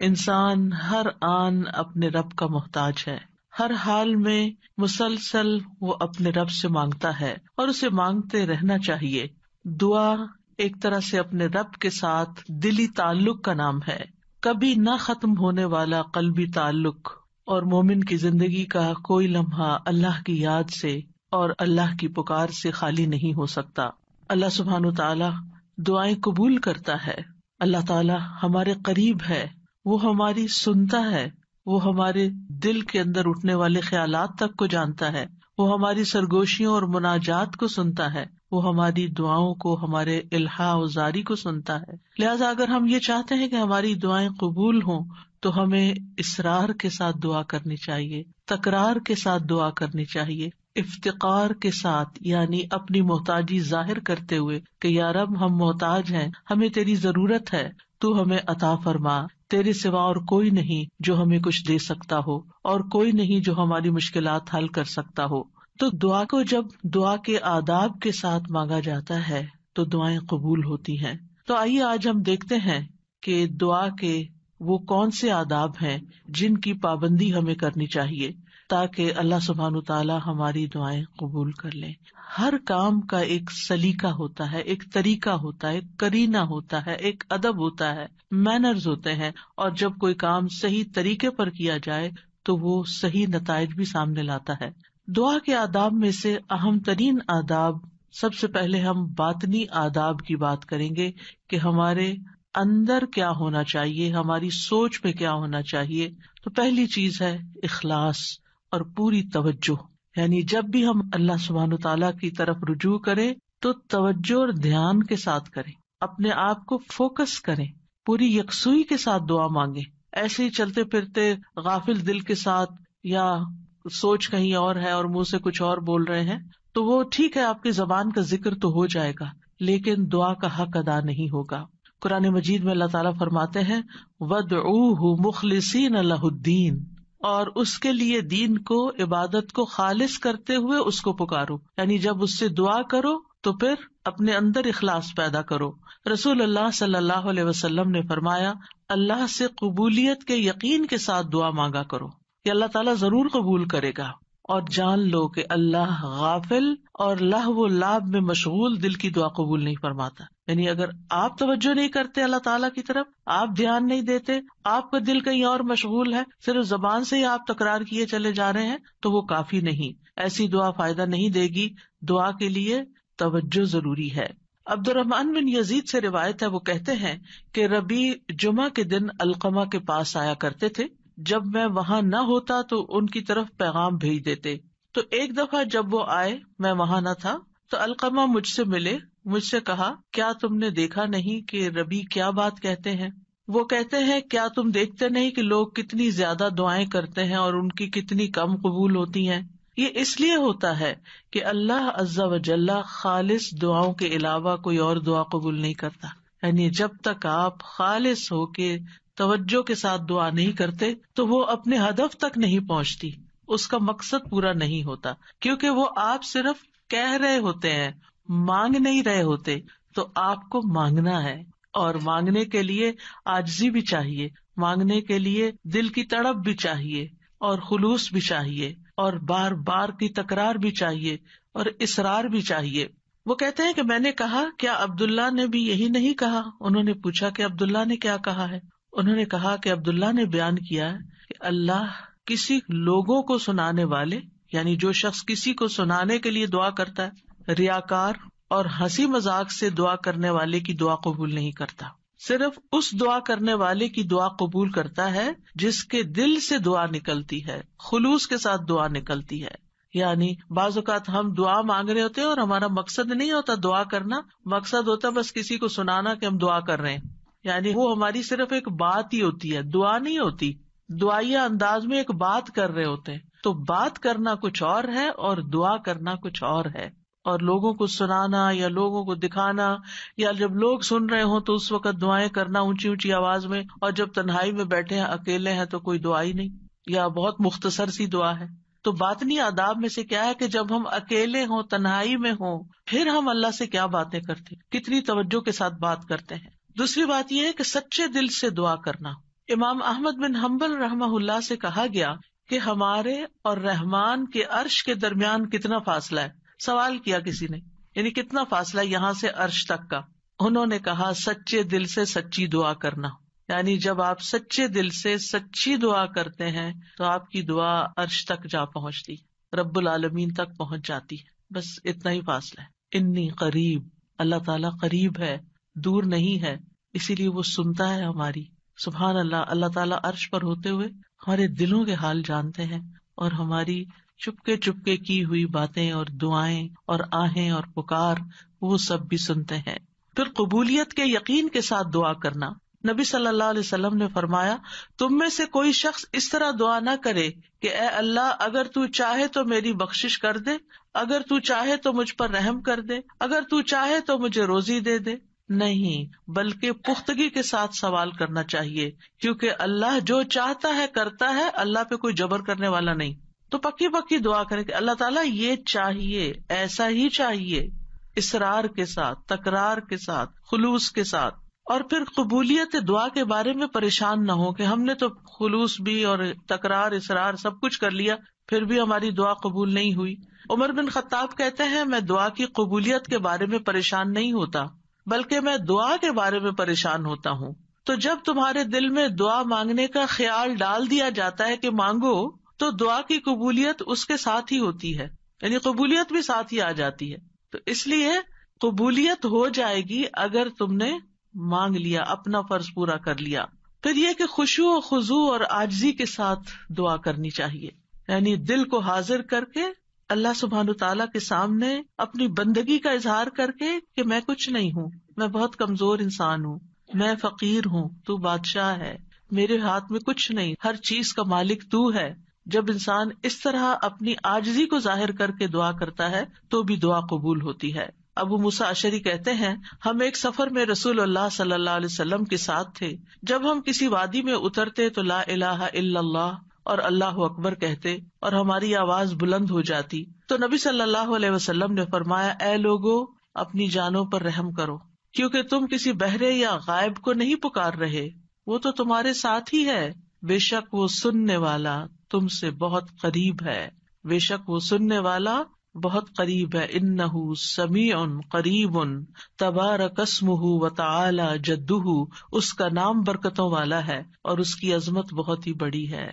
انسان ہر آن اپنے رب کا محتاج ہے، ہر حال میں مسلسل وہ اپنے رب سے مانگتا ہے اور اسے مانگتے رہنا چاہیے۔ دعا ایک طرح سے اپنے رب کے ساتھ دلی تعلق کا نام ہے، کبھی نہ ختم ہونے والا قلبی تعلق، اور مومن کی زندگی کا کوئی لمحہ اللہ کی یاد سے اور اللہ کی پکار سے خالی نہیں ہو سکتا۔ اللہ سبحانہ وتعالی دعائیں قبول کرتا ہے، اللہ تعالی ہمارے قریب ہے، وہ ہماری سنتا ہے، وہ ہمارے دل کے اندر اٹھنے والے خیالات تک کو جانتا ہے، وہ ہماری سرگوشیوں اور مناجات کو سنتا ہے، وہ ہماری دعاؤں کو، ہمارے الحاح و زاری کو سنتا ہے۔ لہٰذا اگر ہم یہ چاہتے ہیں کہ ہماری دعائیں قبول ہوں تو ہمیں اصرار کے ساتھ دعا کرنی چاہیے، تکرار کے ساتھ دعا کرنی چاہیے، افتقار کے ساتھ، یعنی اپنی محتاجی ظاہر کرتے ہوئے کہ یا رب ہم محتاج ہیں، ہمیں تیری ضرورت ہے، تو ہمیں عطا فرما، تیرے سوا اور کوئی نہیں جو ہمیں کچھ دے سکتا ہو، اور کوئی نہیں جو ہماری مشکلات حل کر سکتا ہو۔ تو دعا کو جب دعا کے آداب کے ساتھ مانگا جاتا ہے تو دعائیں قبول ہوتی ہیں۔ تو آئیے آج ہم دیکھتے ہیں کہ دعا کے وہ کون سے آداب ہیں جن کی پابندی ہمیں کرنی چاہیے تاکہ اللہ سبحانہ تعالیٰ ہماری دعائیں قبول کر لیں۔ ہر کام کا ایک سلیقہ ہوتا ہے، ایک طریقہ ہوتا ہے، ایک قرینہ ہوتا ہے، ایک ادب ہوتا ہے، مینرز ہوتے ہیں، اور جب کوئی کام صحیح طریقے پر کیا جائے تو وہ صحیح نتائج بھی سامنے لاتا ہے۔ دعا کے آداب میں سے اہم ترین آداب، سب سے پہلے ہم باطنی آداب کی بات کریں گے کہ ہمارے اندر کیا ہونا چاہیے، ہماری سوچ میں کیا ہونا چاہیے۔ تو پہلی چیز ہے اخلاص اور پوری توجہ، یعنی جب بھی ہم اللہ سبحانہ تعالیٰ کی طرف رجوع کریں تو توجہ اور دھیان کے ساتھ کریں، اپنے آپ کو فوکس کریں، پوری یکسوئی کے ساتھ دعا مانگیں۔ ایسے ہی چلتے پھرتے غافل دل کے ساتھ یا سوچ کہیں اور ہے اور منہ سے کچھ اور بول رہے ہیں تو وہ ٹھیک ہے، آپ کی زبان کا ذکر تو ہو جائے گا لیکن دعا کا حق ادا نہیں ہوگا۔ قرآن مجید میں اللہ تعالیٰ فرماتے ہیں وَادْعُوهُ مُخْلِصِينَ لَهُ الدِّينَ، اور اس کے لیے دین کو، عبادت کو خالص کرتے ہوئے اس کو پکارو، یعنی جب اس سے دعا کرو تو پھر اپنے اندر اخلاص پیدا کرو۔ رسول اللہ صلی اللہ علیہ وسلم نے فرمایا اللہ سے قبولیت کے یقین کے ساتھ دعا مانگا کرو کہ اللہ تعالیٰ ضرور قبول کرے گا، اور جان لو کہ اللہ غافل اور لہو و لعب میں مشغول دل کی دعا قبول نہیں فرماتا۔ یعنی اگر آپ توجہ نہیں کرتے اللہ تعالیٰ کی طرف، آپ دھیان نہیں دیتے، آپ کا دل کہیں اور مشغول ہے، صرف زبان سے ہی آپ تکرار کیے چلے جا رہے ہیں تو وہ کافی نہیں، ایسی دعا فائدہ نہیں دے گی۔ دعا کے لیے توجہ ضروری ہے۔ عبد الرحمن بن یزید سے روایت ہے، وہ کہتے ہیں کہ ربیع جمعہ کے دن علقمہ کے پاس آیا کرتے تھے، جب میں وہاں نہ ہوتا تو ان کی طرف پیغام بھیج دیتے۔ تو ایک دفعہ جب وہ آئے، میں وہاں نہ تھا، تو علقمہ مجھ سے ملے، مجھ سے کہا کیا تم نے دیکھا نہیں کہ ربیع کیا بات کہتے ہیں؟ وہ کہتے ہیں کیا تم دیکھتے نہیں کہ لوگ کتنی زیادہ دعائیں کرتے ہیں اور ان کی کتنی کم قبول ہوتی ہیں؟ یہ اس لیے ہوتا ہے کہ اللہ عز و جل خالص دعاؤں کے علاوہ کوئی اور دعا قبول نہیں کرتا۔ یعنی جب تک آپ خالص ہو کے توجہ کے ساتھ دعا نہیں کرتے تو وہ اپنے ہدف تک نہیں پہنچتی، اس کا مقصد پورا نہیں ہوتا، کیونکہ وہ آپ صرف کہہ رہے ہوتے ہیں، مانگ نہیں رہے ہوتے۔ تو آپ کو مانگنا ہے، اور مانگنے کے لیے عاجزی بھی چاہیے، مانگنے کے لیے دل کی تڑپ بھی چاہیے، اور خلوص بھی چاہیے، اور بار بار کی تکرار بھی چاہیے، اور اصرار بھی چاہیے۔ وہ کہتے ہیں کہ میں نے کہا کیا عبداللہ نے بھی یہی نہیں کہا؟ انہوں نے پوچھا کہ عبداللہ نے کیا کہا ہے؟ انہوں نے کہا کہ عبداللہ نے بیان کیا کہ اللہ کسی لوگوں کو سنانے والے، یعنی جو شخص کسی کو سنانے کے لیے دعا کرتا ہے، ریاکار اور ہنسی مذاق سے دعا کرنے والے کی دعا قبول نہیں کرتا، صرف اس دعا کرنے والے کی دعا قبول کرتا ہے جس کے دل سے دعا نکلتی ہے، خلوص کے ساتھ دعا نکلتی ہے۔ یعنی بعض اوقات ہم دعا مانگ رہے ہوتے ہیں اور ہمارا مقصد نہیں ہوتا دعا کرنا، مقصد ہوتا بس کسی کو سنانا کہ ہم دعا کر رہے ہیں، یعنی وہ ہماری صرف ایک بات ہی ہوتی ہے، دعا نہیں ہوتی، دعائیہ انداز میں ایک بات کر رہے ہوتے ہیں۔ تو بات کرنا کچھ اور ہے اور دعا کرنا کچھ اور ہے، اور لوگوں کو سنانا یا لوگوں کو دکھانا، یا جب لوگ سن رہے ہوں تو اس وقت دعائیں کرنا اونچی اونچی آواز میں، اور جب تنہائی میں بیٹھے ہیں، اکیلے ہیں تو کوئی دعا ہی نہیں، یا بہت مختصر سی دعا ہے۔ تو باطنی آداب میں سے کیا ہے کہ جب ہم اکیلے ہوں، تنہائی میں ہوں، پھر ہم اللہ سے کیا باتیں کرتے ہیں، کتنی توجہ کے ساتھ بات کرتے ہیں۔ دوسری بات یہ ہے کہ سچے دل سے دعا کرنا، امام احمد بن حنبل رحمہ اللہ سے کہا گیا کہ ہمارے اور رحمان کے عرش کے درمیان کتنا فاصلہ ہے. سوال کیا کسی نے، یعنی کتنا فاصلہ یہاں سے عرش تک کا. انہوں نے کہا سچے دل سے سچی دعا کرنا. یعنی جب آپ سچے دل سے سچی دعا کرتے ہیں تو آپ کی دعا عرش تک جا پہنچتی، رب العالمین تک پہنچ جاتی ہے. بس اتنا ہی فاصلہ ہے. انی قریب، اللہ تعالیٰ قریب ہے، دور نہیں ہے، اسی لیے وہ سنتا ہے ہماری. سبحان اللہ، اللہ تعالیٰ عرش پر ہوتے ہوئے ہمارے دلوں کے حال جانتے ہیں اور ہماری چپکے چپکے کی ہوئی باتیں اور دعائیں اور آہیں اور پکار وہ سب بھی سنتے ہیں. پھر قبولیت کے یقین کے ساتھ دعا کرنا. نبی صلی اللہ علیہ وسلم نے فرمایا، تم میں سے کوئی شخص اس طرح دعا نہ کرے کہ اے اللہ اگر تو چاہے تو میری بخشش کر دے، اگر تو چاہے تو مجھ پر رحم کر دے، اگر تو چاہے تو مجھے روزی دے دے. نہیں، بلکہ پختگی کے ساتھ سوال کرنا چاہیے، کیونکہ اللہ جو چاہتا ہے کرتا ہے، اللہ پہ کوئی جبر کرنے والا نہیں. تو پکی پکی دعا کریں کہ اللہ تعالیٰ یہ چاہیے، ایسا ہی چاہیے، اصرار کے ساتھ، تکرار کے ساتھ، خلوص کے ساتھ. اور پھر قبولیت دعا کے بارے میں پریشان نہ ہو کہ ہم نے تو خلوص بھی اور تکرار اصرار سب کچھ کر لیا، پھر بھی ہماری دعا قبول نہیں ہوئی. عمر بن خطاب کہتے ہیں، میں دعا کی قبولیت کے بارے میں پریشان نہیں ہوتا، بلکہ میں دعا کے بارے میں پریشان ہوتا ہوں. تو جب تمہارے دل میں دعا مانگنے کا خیال ڈال دیا جاتا ہے کہ مانگو، تو دعا کی قبولیت اس کے ساتھ ہی ہوتی ہے، یعنی قبولیت بھی ساتھ ہی آ جاتی ہے. تو اس لیے قبولیت ہو جائے گی اگر تم نے مانگ لیا، اپنا فرض پورا کر لیا. پھر یہ کہ خشوع و خضوع اور عاجزی کے ساتھ دعا کرنی چاہیے، یعنی دل کو حاضر کر کے اللہ سبحانہ تعالیٰ کے سامنے اپنی بندگی کا اظہار کر کے کہ میں کچھ نہیں ہوں، میں بہت کمزور انسان ہوں، میں فقیر ہوں، تو بادشاہ ہے، میرے ہاتھ میں کچھ نہیں، ہر چیز کا مالک تو ہے. جب انسان اس طرح اپنی عاجزی کو ظاہر کر کے دعا کرتا ہے تو بھی دعا قبول ہوتی ہے. ابو موسیٰ اشعری کہتے ہیں، ہم ایک سفر میں رسول اللہ صلی اللہ علیہ وسلم کے ساتھ تھے. جب ہم کسی وادی میں اترتے تو لا الہ الا اللہ اور اللہ اکبر کہتے اور ہماری آواز بلند ہو جاتی تو نبی صلی اللہ علیہ وسلم نے فرمایا، اے لوگو اپنی جانوں پر رحم کرو، کیونکہ تم کسی بہرے یا غائب کو نہیں پکار رہے، وہ تو تمہارے ساتھ ہی ہے. بے شک وہ سننے والا تم سے بہت قریب ہے، بے شک وہ سننے والا بہت قریب ہے. انہ سمیع قریب تبارک اسمہ وتعالی جدہ، اس کا نام برکتوں والا ہے اور اس کی عظمت بہت ہی بڑی ہے.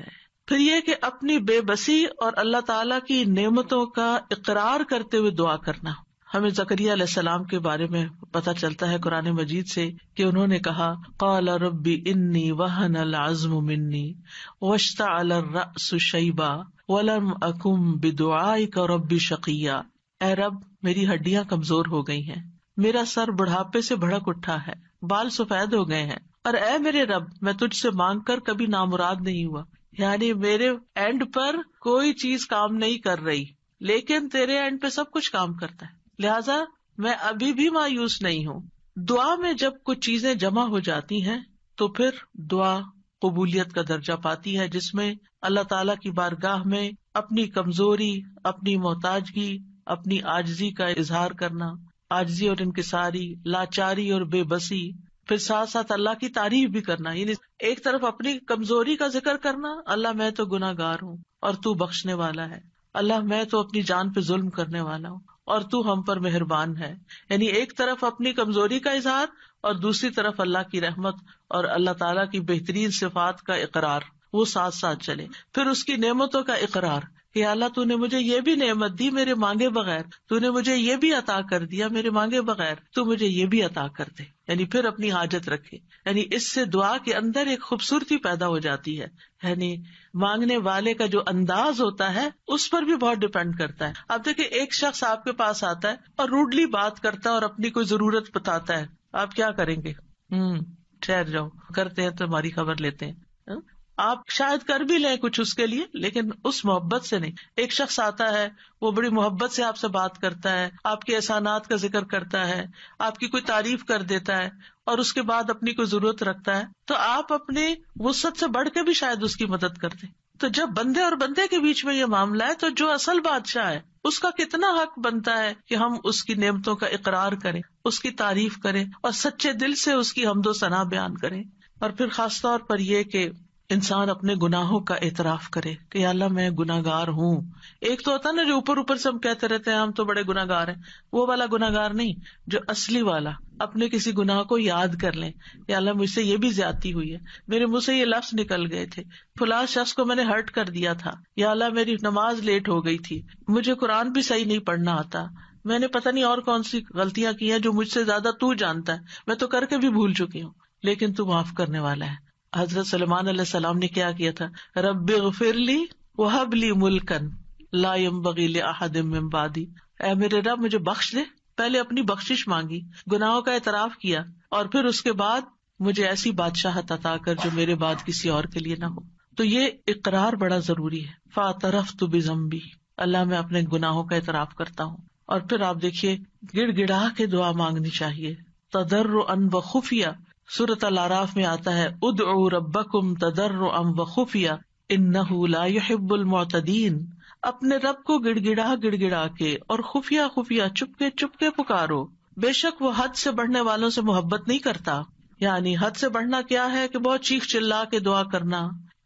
پھر یہ کہ اپنی بے بسی اور اللہ تعالیٰ کی نعمتوں کا اقرار کرتے ہوئے دعا کرنا. ہمیں زکریا علیہ السلام کے بارے میں پتہ چلتا ہے قرآن مجید سے کہ انہوں نے کہا، قال ربی انی وہن العظم منی واشتعل الرأس شیبا ولم اکن بدعائک رب شقیا. اے رب میری ہڈیاں کمزور ہو گئی ہیں، میرا سر بڑھاپے سے بھڑک اٹھا ہے، بال سفید ہو گئے ہیں، اور اے میرے رب میں تجھ سے مانگ کر کبھی نامراد نہیں ہوا. یعنی میرے اینڈ پر کوئی چیز کام نہیں کر رہی، لیکن تیرے اینڈ پہ سب کچھ کام کرتا ہے، لہذا میں ابھی بھی مایوس نہیں ہوں. دعا میں جب کچھ چیزیں جمع ہو جاتی ہیں تو پھر دعا قبولیت کا درجہ پاتی ہے، جس میں اللہ تعالیٰ کی بارگاہ میں اپنی کمزوری، اپنی محتاجگی، اپنی عاجزی کا اظہار کرنا، عاجزی اور انکساری، لاچاری اور بے بسی، پھر ساتھ ساتھ اللہ کی تعریف بھی کرنا. یعنی ایک طرف اپنی کمزوری کا ذکر کرنا، اللہ میں تو گناہ گار ہوں اور تو بخشنے والا ہے، اللہ میں تو اپنی جان پہ ظلم کرنے والا ہوں اور تو ہم پر مہربان ہے. یعنی ایک طرف اپنی کمزوری کا اظہار اور دوسری طرف اللہ کی رحمت اور اللہ تعالیٰ کی بہترین صفات کا اقرار، وہ ساتھ ساتھ چلے. پھر اس کی نعمتوں کا اقرار کہ اللہ تو نے مجھے یہ بھی نعمت دی میرے مانگے بغیر، تو نے مجھے یہ بھی عطا کر دیا میرے مانگے بغیر، تو مجھے یہ بھی عطا کر دے. یعنی پھر اپنی حاجت رکھے. یعنی اس سے دعا کے اندر ایک خوبصورتی پیدا ہو جاتی ہے. یعنی مانگنے والے کا جو انداز ہوتا ہے اس پر بھی بہت ڈپینڈ کرتا ہے. آپ دیکھیں ایک شخص آپ کے پاس آتا ہے اور روڈلی بات کرتا ہے اور اپنی کوئی ضرورت بتاتا ہے، آپ کیا کریں گے؟ ٹھہر جاؤ، کرتے ہیں تو ہماری خبر لیتے ہیں. آپ شاید کر بھی لیں کچھ اس کے لیے، لیکن اس محبت سے نہیں. ایک شخص آتا ہے، وہ بڑی محبت سے آپ سے بات کرتا ہے، آپ کے احسانات کا ذکر کرتا ہے، آپ کی کوئی تعریف کر دیتا ہے اور اس کے بعد اپنی کوئی ضرورت رکھتا ہے، تو آپ اپنی وسعت سے بڑھ کے بھی شاید اس کی مدد کر دیں. تو جب بندے اور بندے کے بیچ میں یہ معاملہ ہے تو جو اصل بادشاہ ہے اس کا کتنا حق بنتا ہے کہ ہم اس کی نعمتوں کا اقرار کریں، اس کی تعریف کریں اور سچے دل سے اس کی حمد و ثنا بیان کریں. اور پھر خاص طور پر یہ کہ انسان اپنے گناہوں کا اعتراف کرے کہ یا اللہ میں گناہگار ہوں. ایک تو ہوتا ہے نا جو اوپر اوپر سے ہم کہتے رہتے ہیں ہم تو بڑے گناہگار ہیں، وہ والا گناہگار نہیں، جو اصلی والا اپنے کسی گناہ کو یاد کر لیں، یا اللہ مجھ سے یہ بھی زیادتی ہوئی ہے، میرے منہ سے یہ لفظ نکل گئے تھے، فلاں شخص کو میں نے ہرٹ کر دیا تھا، یا اللہ میری نماز لیٹ ہو گئی تھی، مجھے قرآن بھی صحیح نہیں پڑھنا آتا، میں نے پتہ نہیں اور کون سی غلطیاں کی ہیں جو مجھ سے زیادہ تو جانتا ہے، میں تو کر کے بھی بھول چکی ہوں، لیکن تو معاف کرنے والا ہے. حضرت سلیمان علیہ السلام نے کیا کیا تھا؟ رب اغفر لی وہب لی ملکن لا ينبغی لأحد من بعدی، اے میرے رب مجھے بخش دے. پہلے اپنی بخشش مانگی، گناہوں کا اعتراف کیا، اور پھر اس کے بعد مجھے ایسی بادشاہت عطا کر جو میرے بعد کسی اور کے لیے نہ ہو. تو یہ اقرار بڑا ضروری ہے. فاعترفت بذنبی، اللہ میں اپنے گناہوں کا اعتراف کرتا ہوں. اور پھر آپ دیکھیے گڑ گڑا کے دعا مانگنی چاہیے، تضرعا وخفیہ. سورۃ الاعراف میں آتا ہے ادعوا ربکم تضرعا وخفیہ انہ لا يحب المعتدین. اپنے رب کو گڑ گڑا کے اور خفیہ خفیہ چپ کے پکارو، بے شک وہ حد سے بڑھنے والوں سے محبت نہیں کرتا. یعنی حد سے بڑھنا کیا ہے کہ بہت چیخ چلا کے دعا کرنا،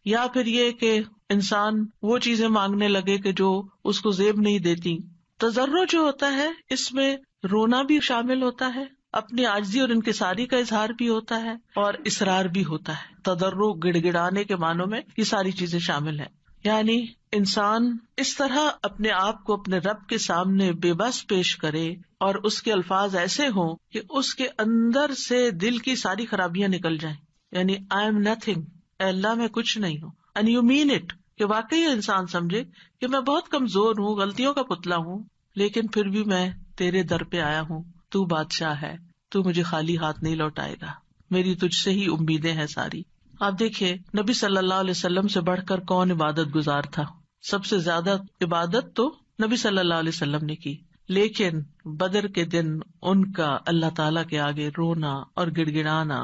یا پھر یہ کہ انسان وہ چیزیں مانگنے لگے کہ جو اس کو زیب نہیں دیتی. تضرع جو ہوتا ہے اس میں رونا بھی شامل ہوتا ہے، اپنی عاجزی اور انکساری کا اظہار بھی ہوتا ہے، اور اصرار بھی ہوتا ہے. تضرع گڑ گڑانے کے معنوں میں یہ ساری چیزیں شامل ہیں. یعنی انسان اس طرح اپنے آپ کو اپنے رب کے سامنے بے بس پیش کرے اور اس کے الفاظ ایسے ہوں کہ اس کے اندر سے دل کی ساری خرابیاں نکل جائیں. یعنی آئی ایم نتھنگ، اے اللہ میں کچھ نہیں ہوں. اینڈ یو مین اٹ، کہ واقعی انسان سمجھے کہ میں بہت کمزور ہوں، غلطیوں کا پتلا ہوں، لیکن پھر بھی میں تیرے در پہ آیا ہوں. تو بادشاہ ہے، تو مجھے خالی ہاتھ نہیں لوٹائے گا، میری تجھ سے ہی امیدیں ہیں ساری. آپ دیکھیے نبی صلی اللہ علیہ وسلم سے بڑھ کر کون عبادت گزار تھا؟ سب سے زیادہ عبادت تو نبی صلی اللہ علیہ وسلم نے کی، لیکن بدر کے دن ان کا اللہ تعالیٰ کے آگے رونا اور گڑ گڑانا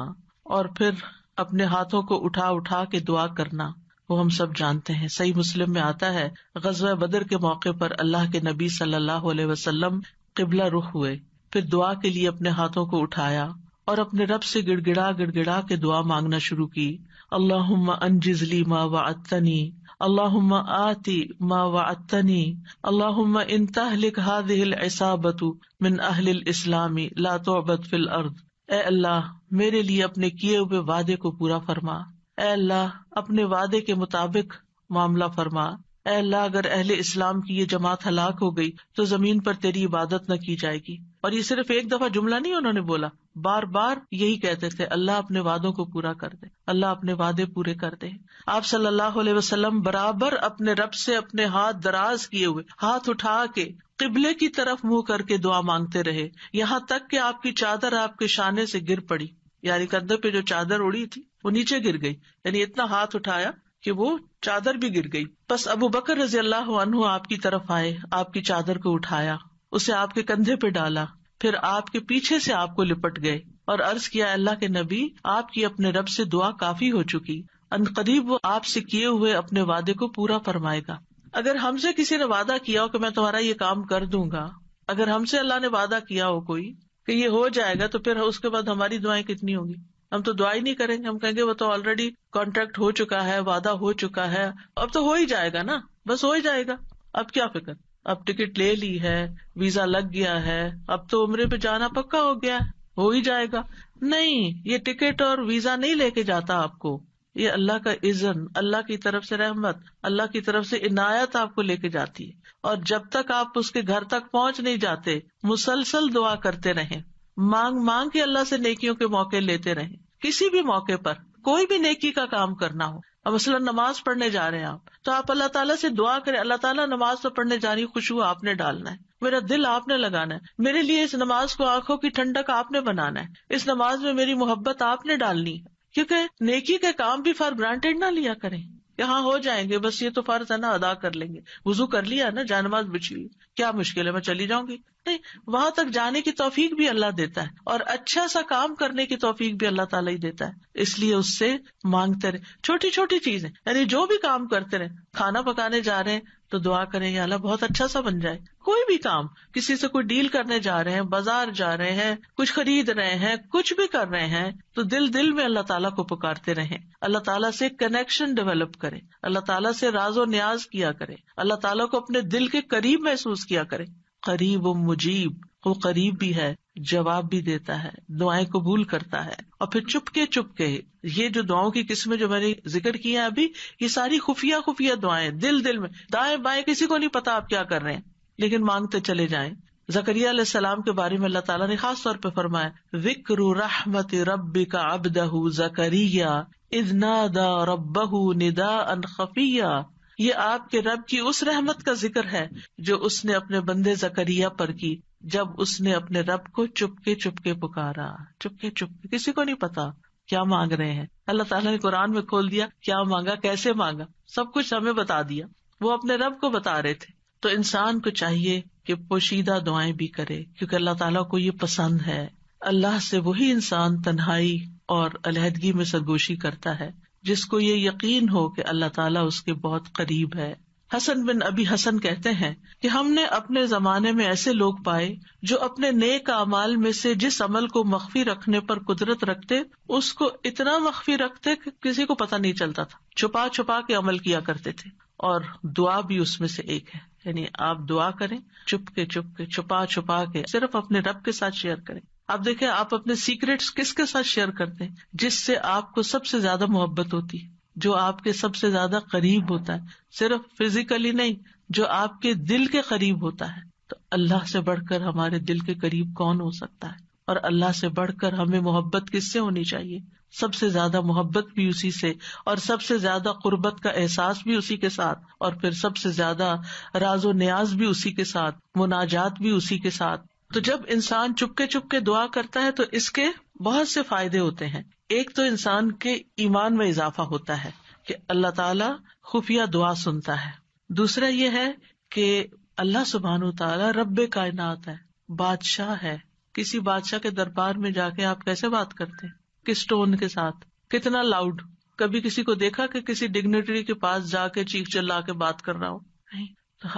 اور پھر اپنے ہاتھوں کو اٹھا اٹھا کے دعا کرنا وہ ہم سب جانتے ہیں. صحیح مسلم میں آتا ہے غزوہ بدر کے موقع پر اللہ کے نبی صلی اللہ علیہ وسلم قبلہ رخ ہوئے، پھر دعا کے لیے اپنے ہاتھوں کو اٹھایا اور اپنے رب سے گڑ گڑا کے دعا مانگنا شروع کی. اللہم انجز لی ما وعدتنی، اللہم آتی ما وعدتنی، اللہم ان تہلک ہذہ العصابۃ من اہل الاسلام لا تعبد فی الارض. اے اللہ میرے لیے اپنے کیے ہوئے وعدے کو پورا فرما، اے اللہ اپنے وعدے کے مطابق معاملہ فرما. اے اللہ اگر اہل اسلام کی یہ جماعت ہلاک ہو گئی تو زمین پر تیری عبادت نہ کی جائے گی. اور یہ صرف ایک دفعہ جملہ نہیں انہوں نے بولا، بار بار یہی کہتے تھے اللہ اپنے وعدوں کو پورا کر دے، اللہ اپنے وعدے پورے کر دے. آپ صلی اللہ علیہ وسلم برابر اپنے رب سے اپنے ہاتھ دراز کیے ہوئے، ہاتھ اٹھا کے قبلے کی طرف منہ کر کے دعا مانگتے رہے، یہاں تک کہ آپ کی چادر آپ کے شانے سے گر پڑی. یعنی کندھے پہ جو چادر اڑی تھی وہ نیچے گر گئی، یعنی اتنا ہاتھ اٹھایا کہ وہ چادر بھی گر گئی. بس ابو بکر رضی اللہ عنہ آپ کی طرف آئے، آپ کی چادر کو اٹھایا، اسے آپ کے کندھے پہ ڈالا، پھر آپ کے پیچھے سے آپ کو لپٹ گئے اور عرض کیا اللہ کے نبی آپ کی اپنے رب سے دعا کافی ہو چکی، ان قریب وہ آپ سے کیے ہوئے اپنے وعدے کو پورا فرمائے گا. اگر ہم سے کسی نے وعدہ کیا ہو کہ میں تمہارا یہ کام کر دوں گا، اگر ہم سے اللہ نے وعدہ کیا ہو کوئی کہ یہ ہو جائے گا، تو پھر اس کے بعد ہماری دعائیں کتنی ہوگی؟ ہم تو دعا ہی نہیں کریں گے، ہم کہیں گے وہ تو آلریڈی کانٹریکٹ ہو چکا ہے، وعدہ ہو چکا ہے، اب تو ہو ہی جائے گا نا، بس ہو ہی جائے گا، اب کیا فکر، اب ٹکٹ لے لی ہے، ویزا لگ گیا ہے، اب تو عمرے پہ جانا پکا ہو گیا ہے، ہو ہی جائے گا. نہیں، یہ ٹکٹ اور ویزا نہیں لے کے جاتا آپ کو، یہ اللہ کا اذن، اللہ کی طرف سے رحمت، اللہ کی طرف سے عنایت آپ کو لے کے جاتی ہے. اور جب تک آپ اس کے گھر تک پہنچ نہیں جاتے مسلسل دعا کرتے رہیں، مانگ مانگ کے اللہ سے نیکیوں کے موقع لیتے رہیں. کسی بھی موقع پر کوئی بھی نیکی کا کام کرنا ہو، اب مثلا نماز پڑھنے جا رہے ہیں آپ، تو آپ اللہ تعالیٰ سے دعا کریں، اللہ تعالیٰ نماز تو پڑھنے جانی، خوشبو آپ نے ڈالنا ہے، میرا دل آپ نے لگانا ہے، میرے لیے اس نماز کو آنکھوں کی ٹھنڈک آپ نے بنانا ہے، اس نماز میں میری محبت آپ نے ڈالنی ہے. کیونکہ نیکی کے کام بھی فار گرانٹیڈ نہ لیا کریں، یہاں ہو جائیں گے، بس یہ تو فرض ہے نا، ادا کر لیں گے، وضو کر لیا نا، جائے نماز بچھی ہوئی، کیا مشکل ہے، میں چلی جاؤں گی. نہیں، وہاں تک جانے کی توفیق بھی اللہ دیتا ہے، اور اچھا سا کام کرنے کی توفیق بھی اللہ تعالیٰ ہی دیتا ہے. اس لیے اس سے مانگتے رہے، چھوٹی چھوٹی چیزیں، یعنی جو بھی کام کرتے رہے. کھانا پکانے جا رہے ہیں تو دعا کریں یا اللہ بہت اچھا سا بن جائے. کوئی بھی کام، کسی سے کوئی ڈیل کرنے جا رہے ہیں، بازار جا رہے ہیں، کچھ خرید رہے ہیں، کچھ بھی کر رہے ہیں، تو دل میں اللہ تعالیٰ کو پکارتے رہیں. اللہ تعالیٰ سے کنیکشن ڈیولپ کریں، اللہ تعالیٰ سے راز و نیاز کیا کریں، اللہ تعالیٰ کو اپنے دل کے قریب محسوس کیا کریں. قریب و مجیب، وہ قریب بھی ہے، جواب بھی دیتا ہے، دعائیں قبول کرتا ہے. اور پھر چپ کے یہ جو دعاؤں کی قسمیں جو میں نے ذکر کی ہیں ابھی، یہ ساری خفیہ دعائیں، دل میں، دائیں بائیں کسی کو نہیں پتا آپ کیا کر رہے ہیں، لیکن مانگتے چلے جائیں. زکریا علیہ السلام کے بارے میں اللہ تعالیٰ نے خاص طور پہ فرمایا، ذکر رحمت ربک عبدہ زکریا اذ نادى ربہ نداء خفیا. یہ آپ کے رب کی اس رحمت کا ذکر ہے جو اس نے اپنے بندے زکریا پر کی جب اس نے اپنے رب کو چپ کے پکارا. چپ کے کسی کو نہیں پتا کیا مانگ رہے ہیں. اللہ تعالیٰ نے قرآن میں کھول دیا کیا مانگا، کیسے مانگا، سب کچھ ہمیں بتا دیا. وہ اپنے رب کو بتا رہے تھے. تو انسان کو چاہیے کہ پوشیدہ دعائیں بھی کرے، کیونکہ اللہ تعالیٰ کو یہ پسند ہے. اللہ سے وہی انسان تنہائی اور علیحدگی میں سرگوشی کرتا ہے جس کو یہ یقین ہو کہ اللہ تعالیٰ اس کے بہت قریب ہے. حسن بن ابی حسن کہتے ہیں کہ ہم نے اپنے زمانے میں ایسے لوگ پائے جو اپنے نیک اعمال میں سے جس عمل کو مخفی رکھنے پر قدرت رکھتے اس کو اتنا مخفی رکھتے کہ کسی کو پتہ نہیں چلتا تھا. چھپا کے عمل کیا کرتے تھے، اور دعا بھی اس میں سے ایک ہے. یعنی آپ دعا کریں چپ کے چھپا کے، صرف اپنے رب کے ساتھ شیئر کریں. آپ دیکھیں آپ اپنے سیکریٹس کس کے ساتھ شیئر کرتے ہیں؟ جس سے آپ کو سب سے زیادہ محبت ہوتی ہے، جو آپ کے سب سے زیادہ قریب ہوتا ہے، صرف فزیکلی نہیں، جو آپ کے دل کے قریب ہوتا ہے. تو اللہ سے بڑھ کر ہمارے دل کے قریب کون ہو سکتا ہے؟ اور اللہ سے بڑھ کر ہمیں محبت کس سے ہونی چاہیے؟ سب سے زیادہ محبت بھی اسی سے، اور سب سے زیادہ قربت کا احساس بھی اسی کے ساتھ، اور پھر سب سے زیادہ راز و نیاز بھی اسی کے ساتھ، مناجات بھی اسی کے ساتھ. تو جب انسان چپ کے دعا کرتا ہے تو اس کے بہت سے فائدے ہوتے ہیں. ایک تو انسان کے ایمان میں اضافہ ہوتا ہے کہ اللہ تعالیٰ خفیہ دعا سنتا ہے. دوسرا یہ ہے کہ اللہ سبحانہ وتعالیٰ رب کائنات ہے، بادشاہ ہے. کسی بادشاہ کے دربار میں جا کے آپ کیسے بات کرتے ہیں؟ کس ٹون کے ساتھ، کتنا لاؤڈ. کبھی کسی کو دیکھا کہ کسی ڈگنیٹری کے پاس جا کے چیخ چلا کے بات کر رہا ہو؟ نہیں.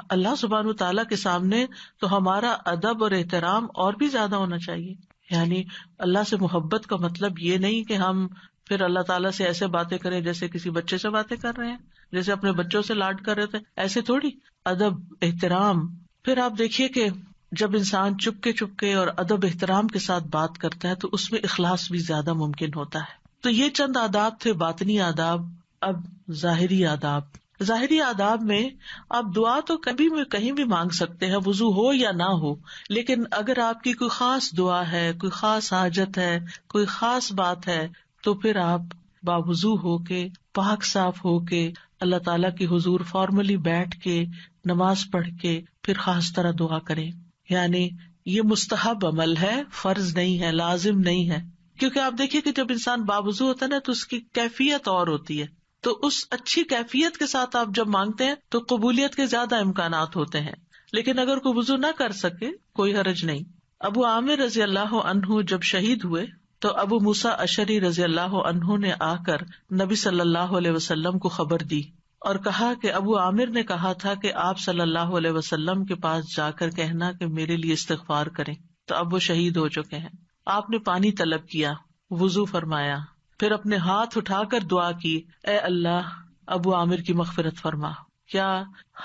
اللہ سبحانہ وتعالیٰ کے سامنے تو ہمارا ادب اور احترام اور بھی زیادہ ہونا چاہیے. یعنی اللہ سے محبت کا مطلب یہ نہیں کہ ہم پھر اللہ تعالیٰ سے ایسے باتیں کریں جیسے کسی بچے سے باتیں کر رہے ہیں، جیسے اپنے بچوں سے لاڈ کر رہے تھے، ایسے تھوڑی. ادب، احترام. پھر آپ دیکھیے کہ جب انسان چپ کے اور ادب احترام کے ساتھ بات کرتا ہے تو اس میں اخلاص بھی زیادہ ممکن ہوتا ہے. تو یہ چند آداب تھے، باطنی آداب. اب ظاہری آداب. ظاہری آداب میں آپ دعا تو کبھی بھی کہیں بھی مانگ سکتے ہیں، وضو ہو یا نہ ہو. لیکن اگر آپ کی کوئی خاص دعا ہے، کوئی خاص حاجت ہے، کوئی خاص بات ہے، تو پھر آپ باوضو ہو کے، پاک صاف ہو کے اللہ تعالیٰ کی حضور فارملی بیٹھ کے نماز پڑھ کے پھر خاص طرح دعا کریں. یعنی یہ مستحب عمل ہے، فرض نہیں ہے، لازم نہیں ہے. کیونکہ آپ دیکھیے کہ جب انسان باوضو ہوتا ہے نا تو اس کی کیفیت اور ہوتی ہے. تو اس اچھی کیفیت کے ساتھ آپ جب مانگتے ہیں تو قبولیت کے زیادہ امکانات ہوتے ہیں. لیکن اگر کوئی وضو نہ کر سکے کوئی حرج نہیں. ابو عامر رضی اللہ عنہ جب شہید ہوئے تو ابو موسیٰ اشعری رضی اللہ عنہ نے آ کر نبی صلی اللہ علیہ وسلم کو خبر دی اور کہا کہ ابو عامر نے کہا تھا کہ آپ صلی اللہ علیہ وسلم کے پاس جا کر کہنا کہ میرے لیے استغفار کریں. تو اب وہ شہید ہو چکے ہیں. آپ نے پانی طلب کیا، وضو فرمایا، پھر اپنے ہاتھ اٹھا کر دعا کی، اے اللہ ابو عامر کی مغفرت فرما. کیا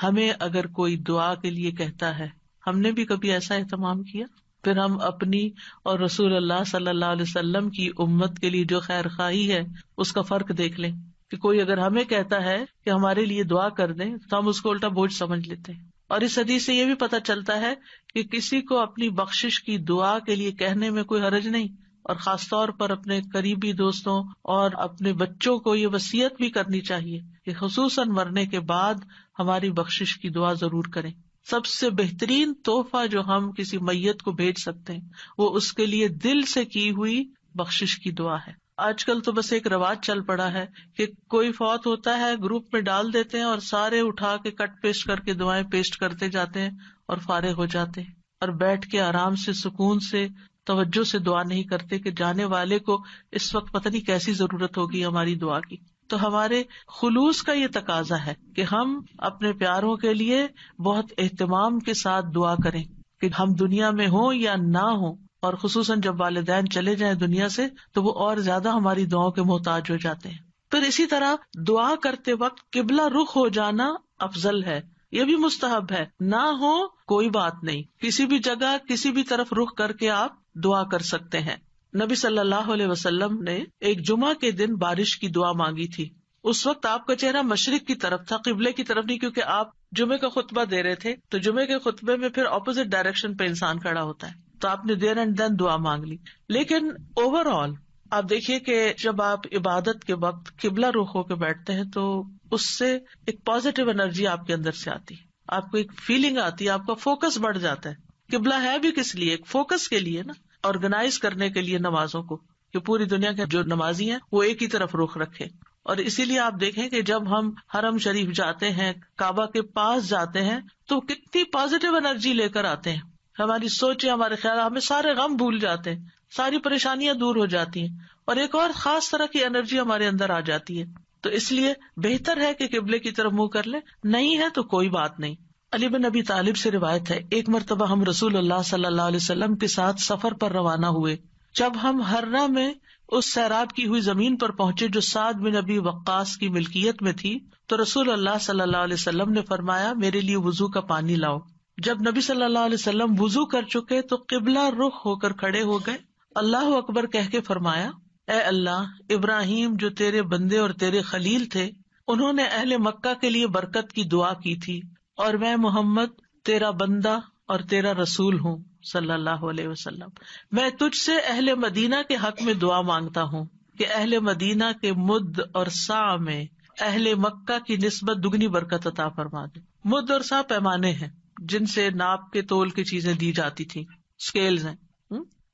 ہمیں اگر کوئی دعا کے لیے کہتا ہے، ہم نے بھی کبھی ایسا اہتمام کیا؟ پھر ہم اپنی اور رسول اللہ صلی اللہ علیہ وسلم کی امت کے لیے جو خیر خواہی ہے اس کا فرق دیکھ لیں کہ کوئی اگر ہمیں کہتا ہے کہ ہمارے لیے دعا کر دیں تو ہم اس کو الٹا بوجھ سمجھ لیتے ہیں. اور اس حدیث سے یہ بھی پتہ چلتا ہے کہ کسی کو اپنی بخشش کی دعا کے لیے کہنے میں کوئی حرج نہیں، اور خاص طور پر اپنے قریبی دوستوں اور اپنے بچوں کو یہ وصیت بھی کرنی چاہیے کہ خصوصاً مرنے کے بعد ہماری بخشش کی دعا ضرور کریں. سب سے بہترین تحفہ جو ہم کسی میت کو بھیج سکتے ہیں وہ اس کے لیے دل سے کی ہوئی بخشش کی دعا ہے. آج کل تو بس ایک رواج چل پڑا ہے کہ کوئی فوت ہوتا ہے گروپ میں ڈال دیتے ہیں اور سارے اٹھا کے کٹ پیسٹ کر کے دعائیں پیسٹ کرتے جاتے ہیں اور فارغ ہو جاتے ہیں. اور بیٹھ کے آرام سے سکون سے توجہ سے دعا نہیں کرتے کہ جانے والے کو اس وقت پتہ نہیں کیسی ضرورت ہوگی ہماری دعا کی. تو ہمارے خلوص کا یہ تقاضا ہے کہ ہم اپنے پیاروں کے لیے بہت اہتمام کے ساتھ دعا کریں کہ ہم دنیا میں ہوں یا نہ ہوں، اور خصوصاً جب والدین چلے جائیں دنیا سے تو وہ اور زیادہ ہماری دعاؤں کے محتاج ہو جاتے ہیں. پھر اسی طرح دعا کرتے وقت قبلہ رخ ہو جانا افضل ہے، یہ بھی مستحب ہے. نہ ہو کوئی بات نہیں، کسی بھی جگہ کسی بھی طرف رخ کر کے آپ دعا کر سکتے ہیں. نبی صلی اللہ علیہ وسلم نے ایک جمعہ کے دن بارش کی دعا مانگی تھی. اس وقت آپ کا چہرہ مشرق کی طرف تھا، قبلے کی طرف نہیں، کیونکہ آپ جمعے کا خطبہ دے رہے تھے. تو جمعے کے خطبے میں پھر اپوزٹ ڈائریکشن پہ انسان کھڑا ہوتا ہے، تو آپ نے دیر اینڈ دین دعا مانگ لی. لیکن اوور آل آپ دیکھیے کہ جب آپ عبادت کے وقت قبلہ رخ ہو کے بیٹھتے ہیں تو اس سے ایک پازیٹیو انرجی آپ کے اندر سے آتی ہے، آپ کو ایک فیلنگ آتی ہے، آپ کا فوکس بڑھ جاتا ہے. قبلہ ہے بھی کس لیے؟ ایک فوکس کے لیے نا، آرگنائز کرنے کے لیے نمازوں کو، کہ پوری دنیا کے جو نمازی ہیں وہ ایک ہی طرف رخ رکھے. اور اسی لیے آپ دیکھیں کہ جب ہم حرم شریف جاتے ہیں، کعبہ کے پاس جاتے ہیں، تو کتنی پازیٹیو انرجی لے کر آتے ہیں. ہماری سوچیں، ہمارے خیال، ہمیں سارے غم بھول جاتے ہیں، ساری پریشانیاں دور ہو جاتی ہیں، اور ایک اور خاص طرح کی انرجی ہمارے اندر آ جاتی ہے. تو اس لیے بہتر ہے کہ قبلے کی طرف منہ کر لیں، نہیں ہے تو کوئی بات نہیں. علی بن ابی طالب سے روایت ہے، ایک مرتبہ ہم رسول اللہ صلی اللہ علیہ وسلم کے ساتھ سفر پر روانہ ہوئے. جب ہم ہرہ میں اس سیراب کی ہوئی زمین پر پہنچے جو سعد بن ابی وقاص کی ملکیت میں تھی، تو رسول اللہ صلی اللہ علیہ وسلم نے فرمایا، میرے لیے وضو کا پانی لاؤ. جب نبی صلی اللہ علیہ وسلم وضو کر چکے تو قبلہ رخ ہو کر کھڑے ہو گئے، اللہ اکبر کہہ کے فرمایا، اے اللہ، ابراہیم جو تیرے بندے اور تیرے خلیل تھے، انہوں نے اہل مکہ کے لیے برکت کی دعا کی تھی، اور میں محمد تیرا بندہ اور تیرا رسول ہوں صلی اللہ علیہ وسلم. میں تجھ سے اہل مدینہ کے حق میں دعا مانگتا ہوں کہ اہل مدینہ کے مد اور سا میں اہل مکہ کی نسبت دگنی برکت عطا فرما دے. مد اور سا پیمانے ہیں جن سے ناپ کے تول کی چیزیں دی جاتی تھی، اسکیلز ہیں.